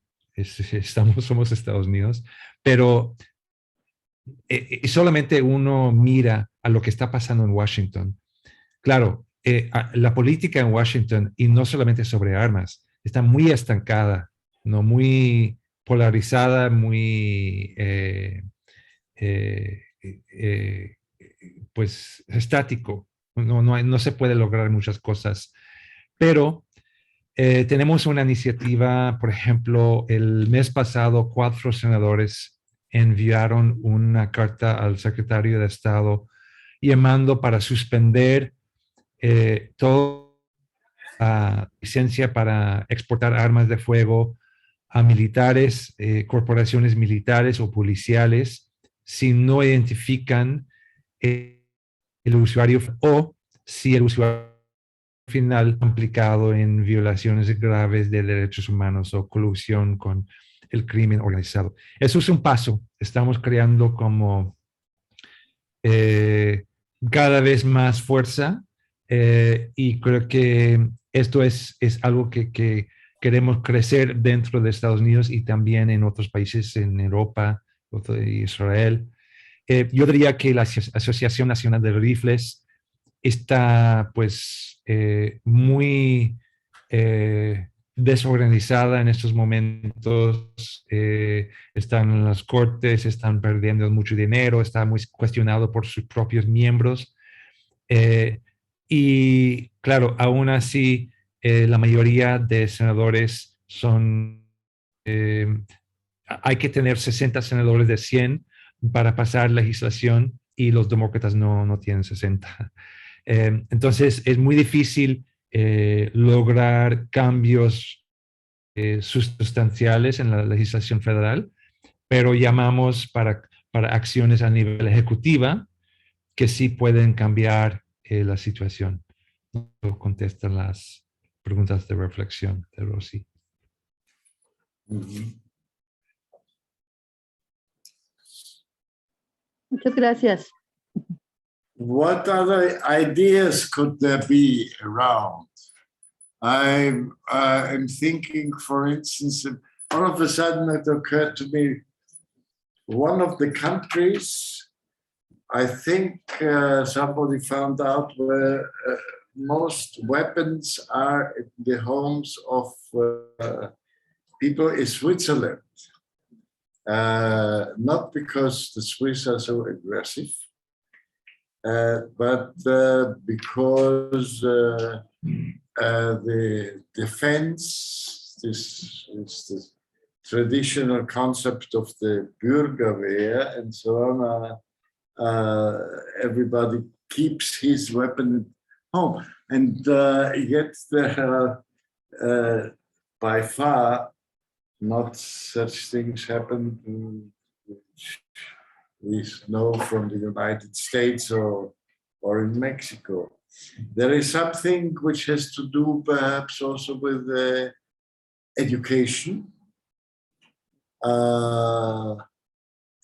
F: Somos Estados Unidos, pero solamente uno mira a lo que está pasando en Washington. Claro, la política en Washington, y no solamente sobre armas, está muy estancada, ¿no? Muy polarizada, muy pues estático. No se puede lograr muchas cosas, pero tenemos una iniciativa, por ejemplo, el mes pasado 4 senadores enviaron una carta al secretario de Estado llamando para suspender toda la licencia para exportar armas de fuego a militares, corporaciones militares o policiales, si no identifican el usuario o si el usuario final implicado en violaciones graves de derechos humanos o colusión con el crimen organizado. Eso es un paso. Estamos creando como cada vez más fuerza y creo que esto es algo que queremos crecer dentro de Estados Unidos y también en otros países en Europa, Israel. Yo diría que la Asociación Nacional de Rifles está pues muy desorganizada en estos momentos, están en las cortes, están perdiendo mucho dinero, está muy cuestionado por sus propios miembros. Y claro, aún así, la mayoría de senadores son, hay que tener 60 senadores de 100 para pasar legislación y los demócratas no tienen 60. Entonces, es muy difícil lograr cambios sustanciales en la legislación federal, pero llamamos para acciones a nivel ejecutiva que sí pueden cambiar la situación. Contestan las preguntas de reflexión de Rosy.
D: Muchas gracias.
A: What other ideas could there be around? I'm thinking, for instance, all of a sudden it occurred to me, one of the countries, I think somebody found out where most weapons are in the homes of people in Switzerland. Not because the Swiss are so aggressive, but because the defense, this is the traditional concept of the Bürgerwehr and so on, everybody keeps his weapon at home. And yet there are by far not such things happen which we know from the United States or in Mexico. There is something which has to do perhaps also with education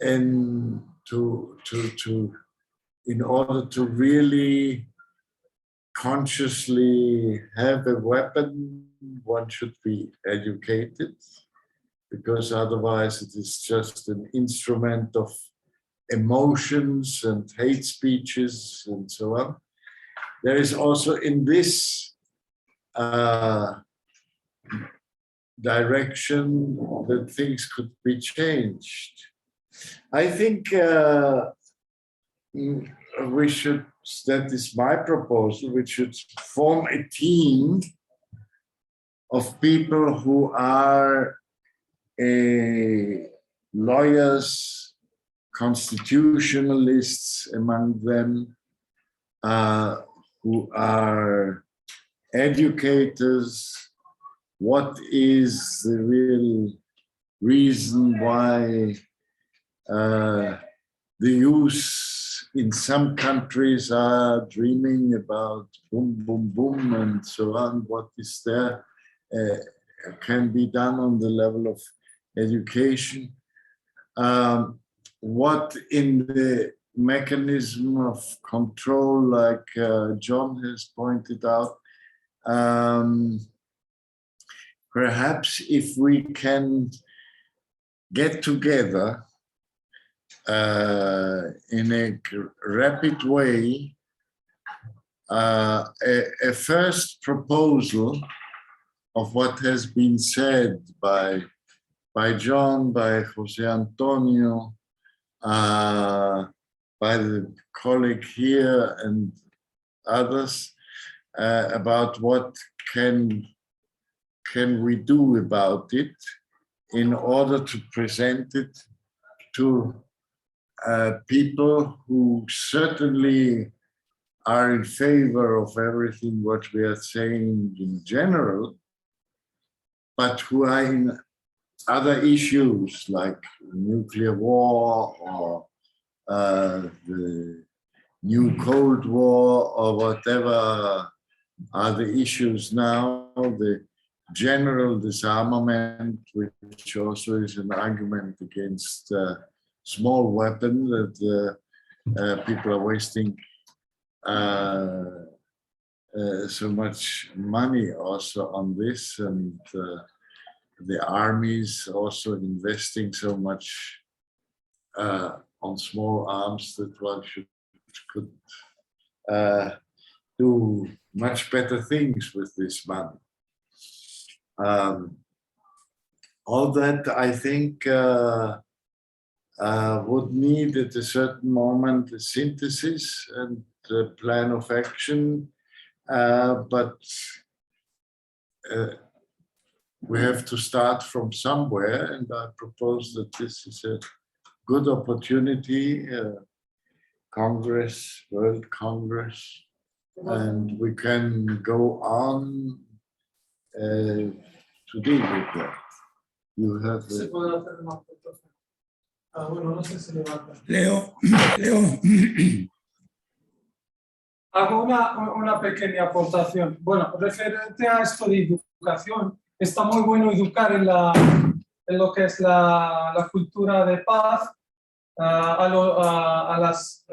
A: and in order to really consciously have a weapon, one should be educated, because otherwise it is just an instrument of emotions and hate speeches and so on. There is also in this direction that things could be changed. I think we should, that is my proposal, we should form a team of people who are lawyers, constitutionalists among them, who are educators. What is the real reason why the youth in some countries are dreaming about boom, boom, boom, and so on? What is there can be done on the level of education? What in the mechanism of control, like John has pointed out, perhaps if we can get together in a rapid way, a first proposal of what has been said by John, by Jose Antonio, by the colleague here and others, about what can can we do about it in order to present it to people who certainly are in favor of everything what we are saying in general, but who are in other issues like nuclear war or the new Cold War or whatever are the issues now, the general disarmament, which also is an argument against small weapon that people are wasting so much money also on this, and the armies also investing so much on small arms that one could do much better things with this money. All that, I think, would need at a certain moment a synthesis and a plan of action, but we have to start from somewhere, and I propose that this is a good opportunity, Congress, World Congress, and we can go on to deal with that. You have
C: Leo.
G: Hago una pequeña aportación. Bueno, referente a esto de educación, está muy bueno educar en lo que es la cultura de paz a las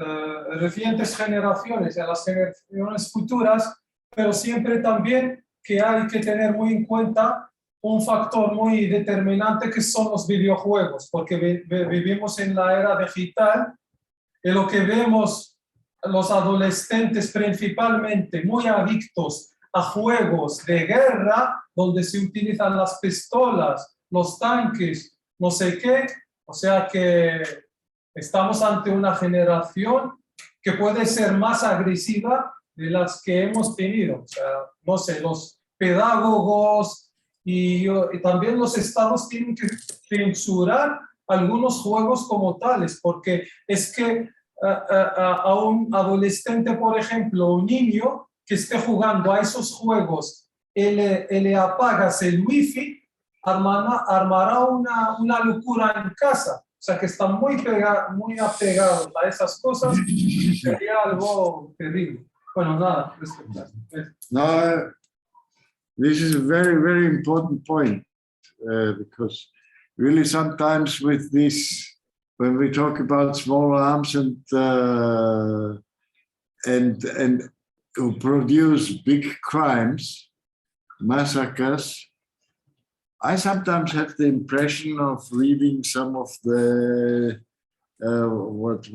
G: recientes generaciones, a las generaciones futuras, pero siempre también que hay que tener muy en cuenta un factor muy determinante que son los videojuegos, porque vivimos en la era digital y lo que vemos los adolescentes principalmente muy adictos a juegos de guerra donde se utilizan las pistolas, los tanques, no sé qué, o sea que estamos ante una generación que puede ser más agresiva de las que hemos tenido. O sea, no sé, los pedagogos y también los estados tienen que censurar algunos juegos como tales, porque es que a un adolescente, por ejemplo, un niño que esté jugando a esos juegos, le apagas el wifi, armará una locura en casa. O sea, que están muy apegados a esas cosas, sería algo terrible. Bueno, nada, respecto.
A: No, this is a very, very important point, because really sometimes with this, when we talk about small arms and who produce big crimes, massacres, I sometimes have the impression of reading some of the what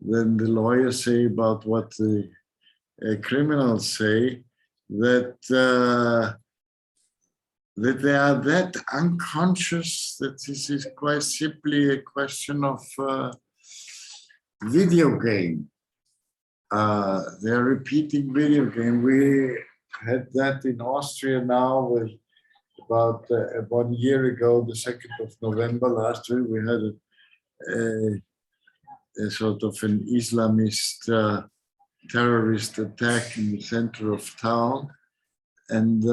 A: then the lawyers say about what the criminals say, that that they are that unconscious that this is quite simply a question of video game. They're repeating video game. We had that in Austria now with about 1 year ago, the 2nd of November last year, we had a sort of an Islamist terrorist attack in the center of town, and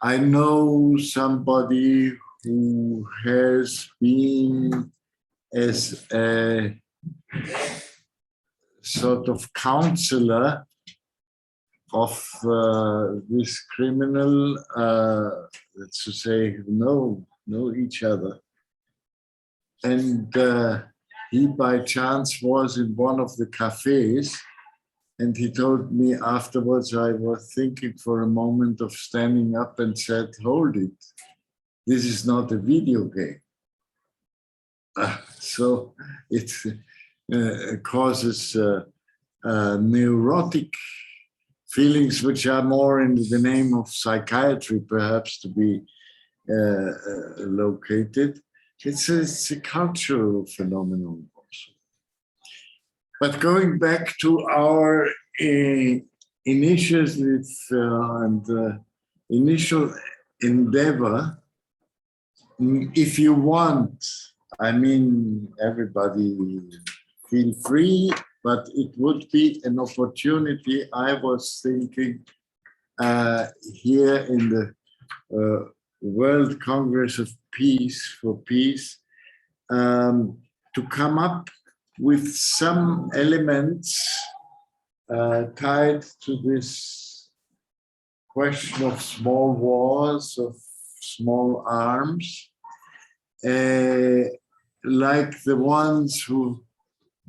A: I know somebody who has been as a sort of counselor of this criminal, let's say, know each other. And he by chance was in one of the cafes, and he told me afterwards, I was thinking for a moment of standing up and said, hold it, this is not a video game. So it causes neurotic feelings, which are more in the name of psychiatry, perhaps, to be located. It's a cultural phenomenon also. But going back to our initiative and initial endeavor. If you want, I mean, everybody feel free, but it would be an opportunity. I was thinking here in the World Congress of Peace for Peace to come up with some elements tied to this question of small wars, of small arms, like the ones who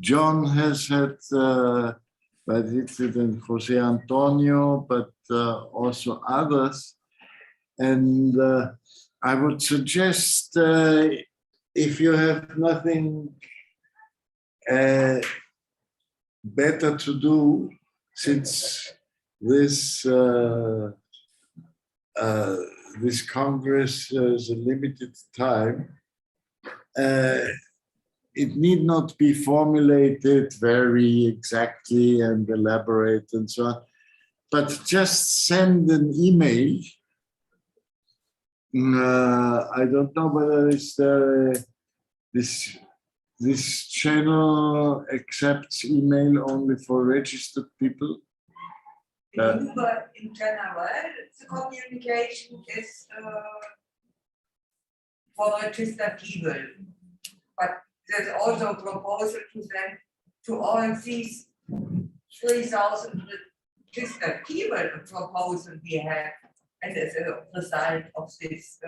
A: John has had, but and Jose Antonio, but also others. And I would suggest, if you have nothing better to do, since this this Congress is a limited time, it need not be formulated very exactly and elaborate and so on, but just send an email. I don't know whether it's this channel accepts email only for registered people.
E: In general, the communication is for registered people, but there's also a proposal to send to all these 3,000 registered people a proposal we have, and as a result of this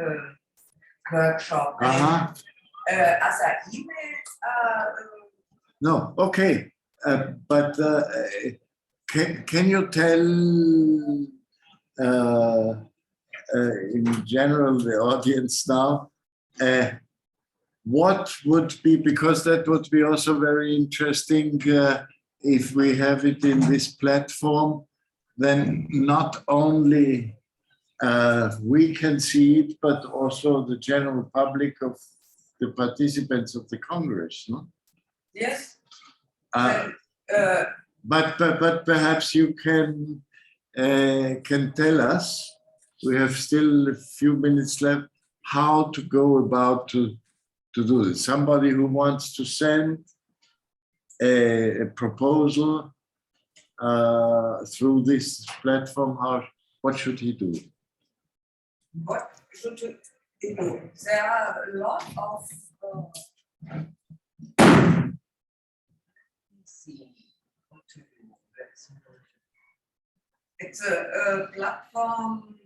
E: workshop. Other emails
A: No, okay, but can you tell in general the audience now what would be, because that would be also very interesting if we have it in this platform, then not only we can see it, but also the general public of the participants of the Congress, no?
E: yes.
A: But perhaps you can tell us, we have still a few minutes left, how to go about to do this. Somebody who wants to send a proposal through this platform, what should he do?
E: What should he do? There are a lot of it's a platform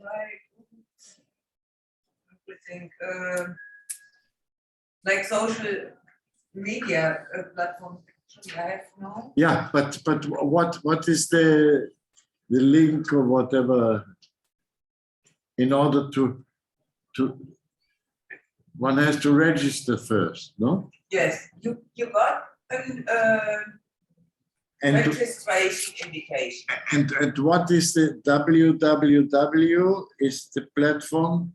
E: like social media platform.
A: Yeah, but what is the link or whatever in order to one has to register first, no?
E: Yes, you got an registration invitation.
A: And what is the www is the platform?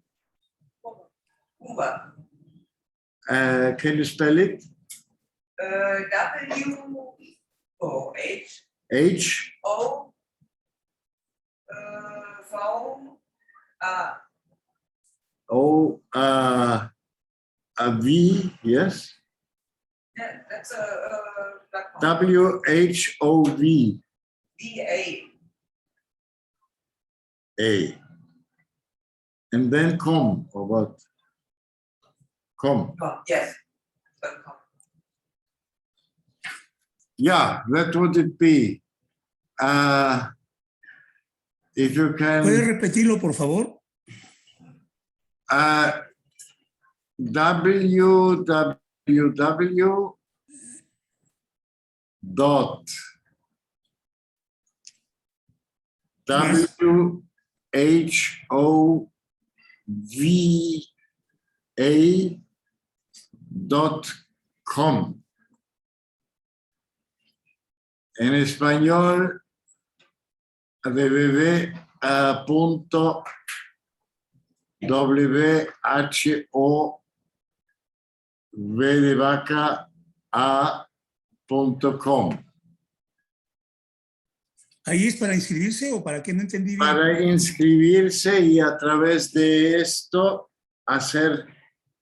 E: Uber.
A: Can you spell it?
E: W-O-H.
A: H.
E: O. V.
A: O. V. Yes.
E: Yeah, that's a
A: WHOV.
E: VA.
A: A. And then com or what? Com.
E: Yes.
A: Yeah, that would it be. If you can.
C: ¿Puede repetirlo, por favor?
A: www. Dot. WHOVA.com. En español, www.whovaca.com.
C: ¿Ahí es para inscribirse o para qué? No entendí bien.
A: Para inscribirse y a través de esto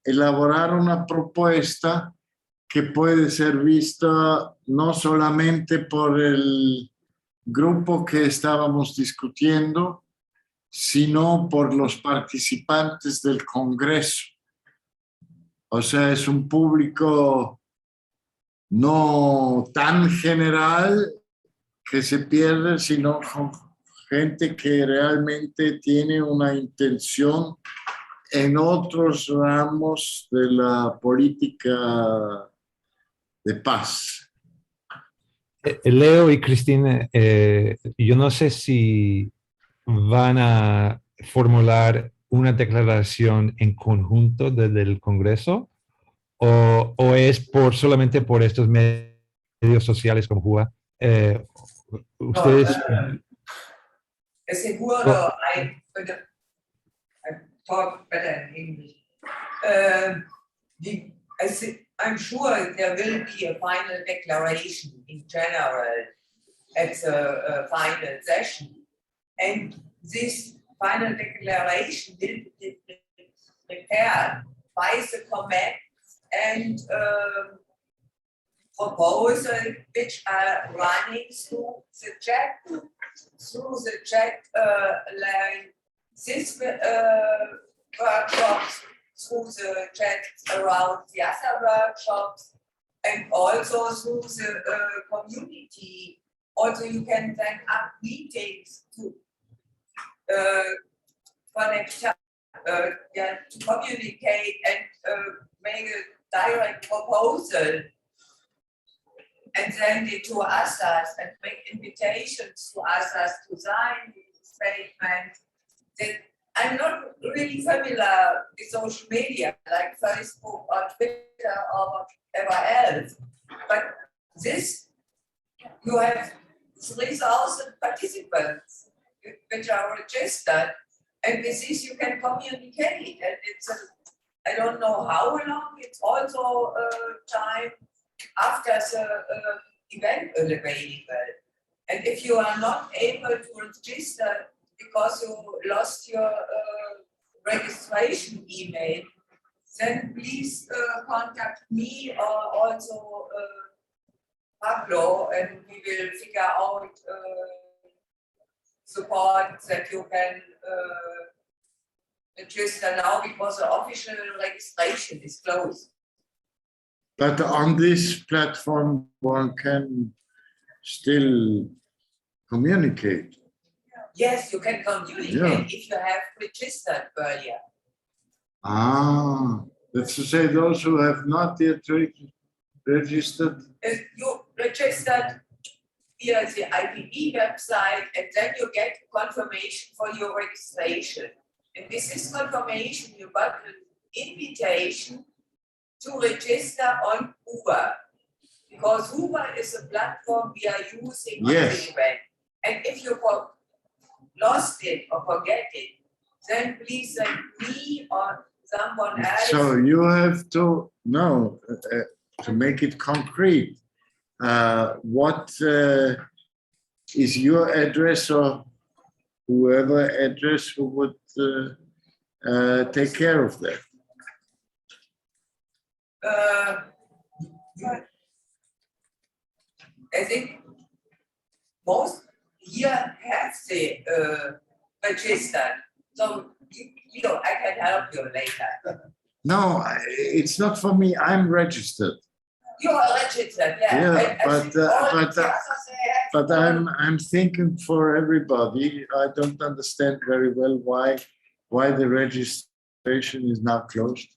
A: elaborar una propuesta que puede ser vista no solamente por el grupo que estábamos discutiendo, sino por los participantes del Congreso. O sea, es un público no tan general que se pierde, sino con gente que realmente tiene una intención en otros ramos de la política de paz.
F: Leo y Cristina, yo no sé si van a formular una declaración en conjunto desde el Congreso o es solamente por estos medios sociales como JUA. Ustedes...
E: Seguro, I talk better in English. I'm sure there will be a final declaration in general at the final session. And this final declaration will be prepared by the comments and proposals which are running through the chat line, this workshops, through the chat around the other workshops, and also through the community. Also, you can set up meetings to connect, to communicate and make a direct proposal and send it to others and make invitations to others to sign the statement. That I'm not really familiar with social media like Facebook or Twitter or whatever else, but this, you have 3,000 participants which are registered, and with this you can communicate, and it's I don't know how long, it's also time after the event available. And if you are not able to register because you lost your registration email, then please contact me or also Pablo, and we will figure out support that you can register now, because the official registration is closed.
A: But on this platform, one can still communicate.
E: Yes, you can communicate if you have registered earlier.
A: Ah, that's to say those who have not yet registered.
E: If you registered via the IPB website, and then you get confirmation for your registration. And with this confirmation, you got an invitation to register on Uber, because Uber is a platform we are using on the event. And if you lost it or forget it, then please send me or someone else.
A: So you have to know, to make it concrete, what is your address or whoever address who would take care of that?
E: I think most here have the registered. So, I can help you later.
A: No, it's not for me. I'm registered.
E: You are registered, yeah.
A: But I'm thinking for everybody. I don't understand very well why the registration is now closed.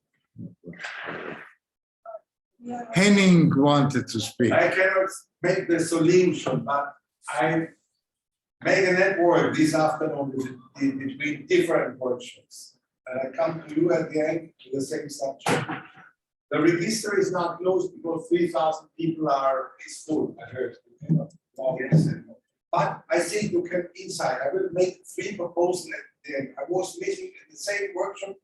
A: Henning wanted to speak.
J: I cannot make the solution, but I make a network this afternoon between different workshops. And I come to you at the end with the same subject. The register is not closed because 3,000 people is full, I heard. But I think you can inside. I will make 3 proposals at the end. I was missing in the same workshop,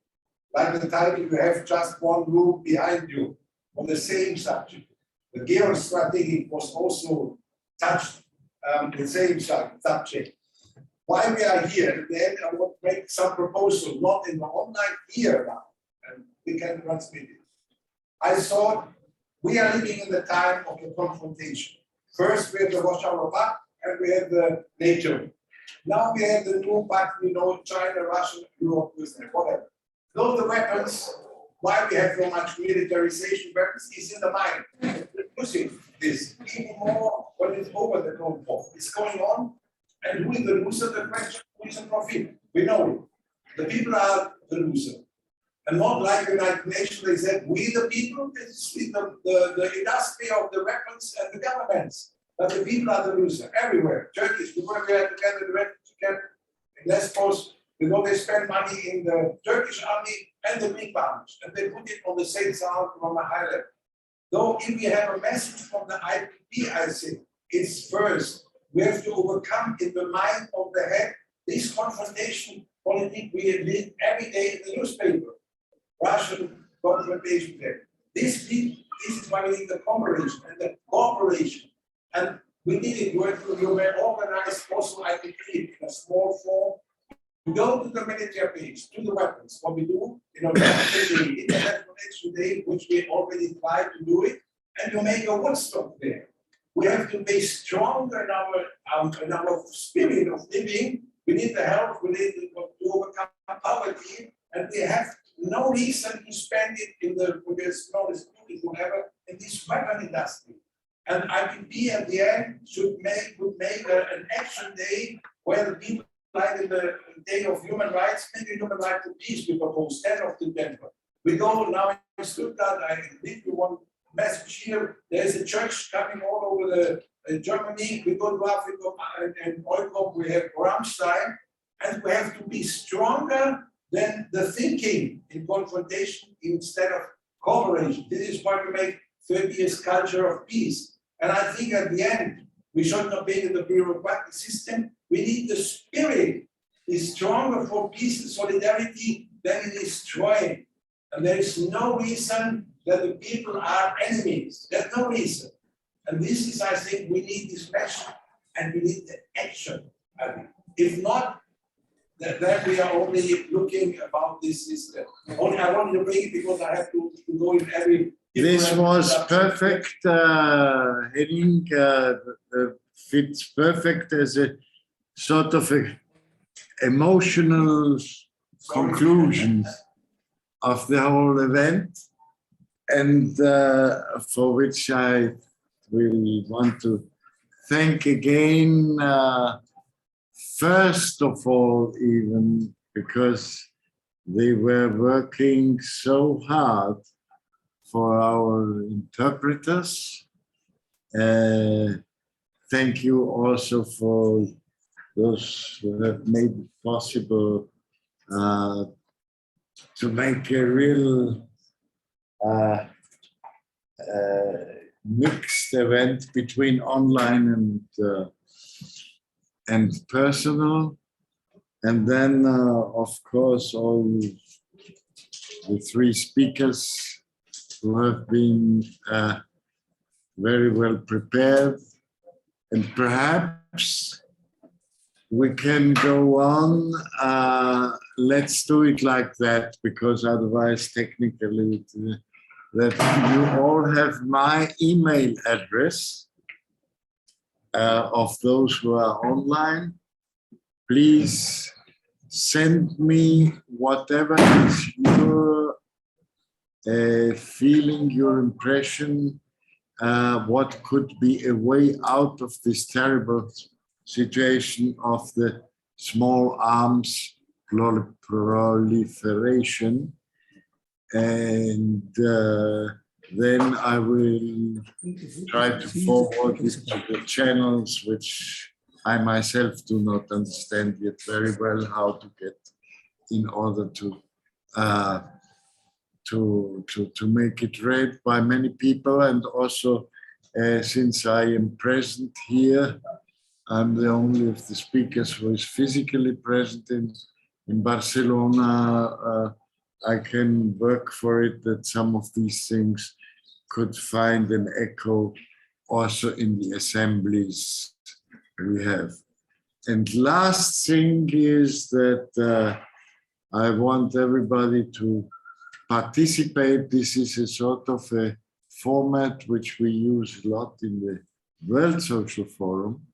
J: like the title, you have just one room behind you on the same subject. The geostrategy was also touched the same subject. Why we are here, then I want to make some proposal, not in the online here now, and we can transmit it. I thought we are living in the time of the confrontation. First, we have the Warsaw Pact, and we have the NATO. Now we have the new pact, we know China, Russia, Europe, whatever. Those the weapons, why we have so much militarization weapons is in the mind. Reducing this, even more when it's over the Cold War. It's going on, and who is the loser? The question, who is the profit? We know it. The people are the loser. And not like the United Nations, they said, we the people, it's the industry of the weapons and the governments. But the people are the loser everywhere. Turkish, we were there together, the refugee camp in Lesbos, they spend money in the Turkish army and the Greek armies, and they put it on the same sound from a high level. Though if we have a message from the IPP, I think, it's first, we have to overcome in the mind of the head this confrontation politics we live every day in the newspaper. Russian confrontation there. This is why we need the cooperation and the cooperation. And we did it when we were organized also IPP in a small form. We go to the military base, to the weapons. What we do, International Action Day, which we already tried to do it, and you make a Woodstock there. We have to be stronger in our spirit of living. We need the help, we need to overcome poverty, and we have no reason to spend it in the smallest beautiful ever in this weapon industry. And IPP at the end would make an action day where the people, like in the Day of Human Rights, make a human right to peace. We propose 10 of September. We go now in Stuttgart. I leave you one message here. There is a church coming all over Germany. We go to Africa and Europe. We have Rammstein, and we have to be stronger than the thinking in confrontation instead of cooperation. This is why we make 30 years culture of peace. And I think at the end, we should not be in the bureaucratic system. We need the spirit is stronger for peace and solidarity than it is destroying. And there is no reason that the people are enemies. There's no reason. And this is, I think, we need this message and we need the action. If not, then we are only looking about this system. Only I want to bring it because I have to go in every.
A: This was perfect, Henning. Fits perfect as a sort of a emotional conclusion of the whole event, and for which I will want to thank again, first of all, even because they were working so hard for our interpreters. Thank you also for those who have made it possible to make a real mixed event between online and personal. And then, of course, all the three speakers who have been very well prepared. And perhaps we can go on. Let's do it like that, because otherwise, technically, that you all have my email address of those who are online. Please send me whatever is your feeling, your impression, what could be a way out of this terrible situation of the small arms proliferation. And then I will try to forward it to the channels which I myself do not understand yet very well how to get in order to make it read by many people. And also, since I am present here, I'm the only of the speakers who is physically present in Barcelona. I can work for it that some of these things could find an echo also in the assemblies we have. And last thing is that I want everybody to participate. This is a sort of a format which we use a lot in the World Social Forum.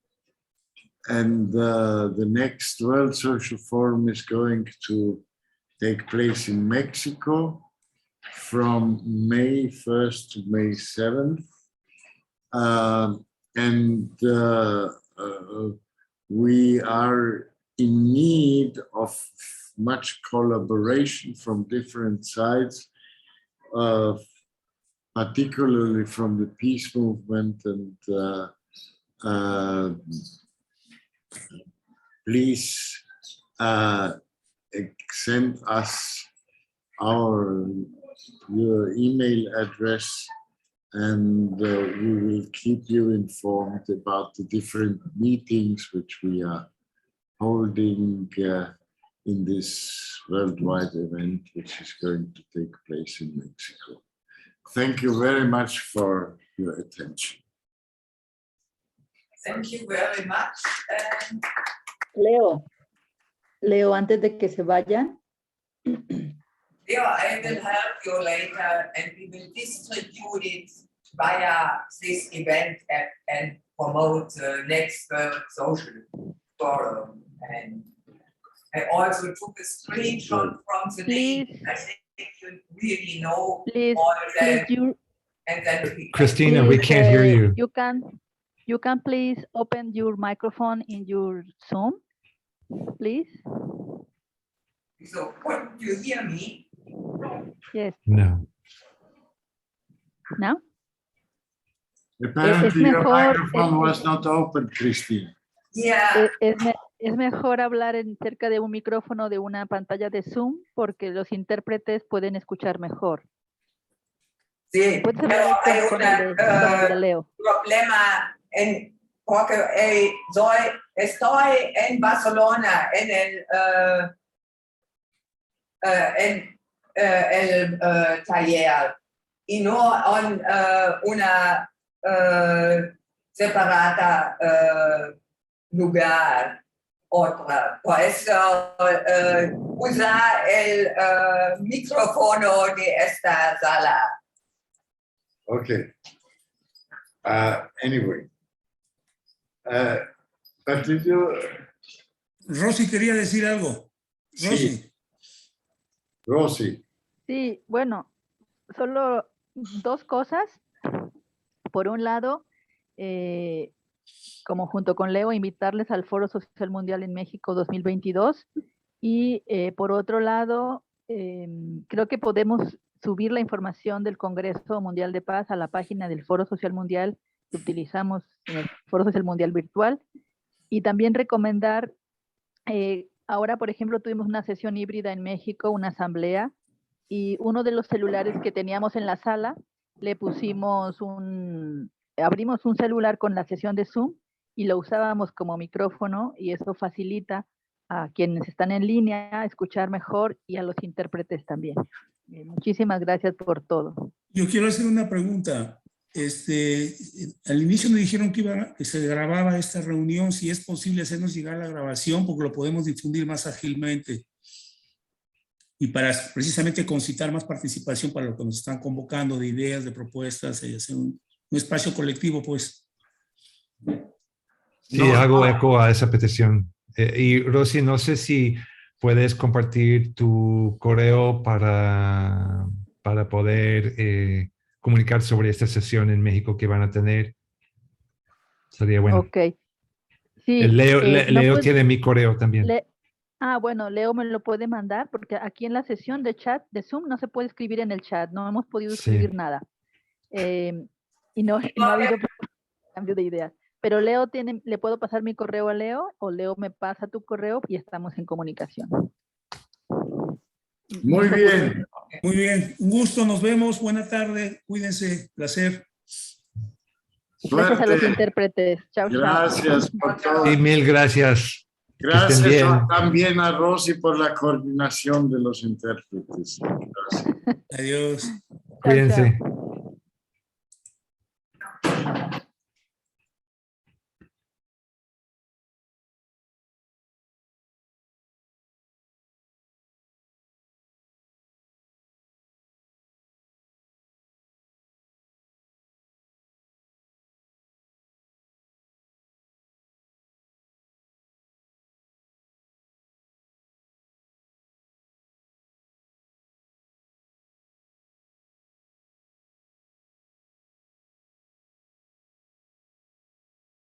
A: And the next World Social Forum is going to take place in Mexico from May 1st to May 7th. We are in need of much collaboration from different sides, particularly from the peace movement, and please send us your email address, and we will keep you informed about the different meetings which we are holding in this worldwide event, which is going to take place in Mexico. Thank you very much for your attention.
E: Thank you very much.
D: Leo, antes de que se vayan.
E: Yeah, I will help you later, and we will distribute it via this event and promote the next social forum. And I also took a screenshot from the name. I think you really know all that. And then
F: Christina, we can't hear you.
D: You can please open your microphone in your Zoom, please.
E: So, do you hear me?
D: Yes.
F: No.
D: Now?
A: Apparently your microphone was not open, Christine.
E: Yeah.
D: Es mejor hablar cerca de un micrófono de una pantalla de Zoom porque los intérpretes pueden escuchar mejor.
E: Sí, pero hay un
D: Leo.
E: problema porque estoy en Barcelona en el taller y no en una separada lugar otra. Por eso usa el micrófono de esta sala.
A: Okay. Anyway. But did you...
C: Rosy quería decir algo. Rosy.
A: Sí. Rosy.
D: Sí, bueno, solo dos cosas. Por un lado, como junto con Leo, invitarles al Foro Social Mundial en México 2022. Y por otro lado, creo que podemos subir la información del Congreso Mundial de Paz a la página del Foro Social Mundial que utilizamos en el Foro Social Mundial virtual. Y también recomendar, ahora por ejemplo tuvimos una sesión híbrida en México, una asamblea, y uno de los celulares que teníamos en la sala, le pusimos abrimos un celular con la sesión de Zoom y lo usábamos como micrófono, y eso facilita a quienes están en línea a escuchar mejor y a los intérpretes también. Muchísimas gracias por todo.
C: Yo quiero hacer una pregunta. Al inicio me dijeron que se grababa esta reunión. Si es posible hacernos llegar la grabación, porque lo podemos difundir más ágilmente. Y para precisamente concitar más participación para lo que nos están convocando de ideas, de propuestas, y hacer un espacio colectivo, pues.
F: Sí, hago eco a esa petición. Y Rosy, no sé si puedes compartir tu correo para poder comunicar sobre esta sesión en México que van a tener. Sería bueno.
D: Ok. Sí,
F: Leo tiene mi correo también.
D: Bueno, Leo me lo puede mandar porque aquí en la sesión de chat de Zoom no se puede escribir en el chat, no hemos podido escribir nada. Y no ha habido cambio de ideas. Pero Leo le puedo pasar mi correo a Leo, o Leo me pasa tu correo y estamos en comunicación.
A: Muy bien.
C: Muy bien. Un gusto, nos vemos. Buena tarde. Cuídense. Placer.
D: Gracias a los intérpretes. Chao, chao.
A: Gracias por todo.
F: Y mil gracias.
A: Gracias también a Rosy por la coordinación de los intérpretes. Gracias.
C: Adiós.
F: Cuídense.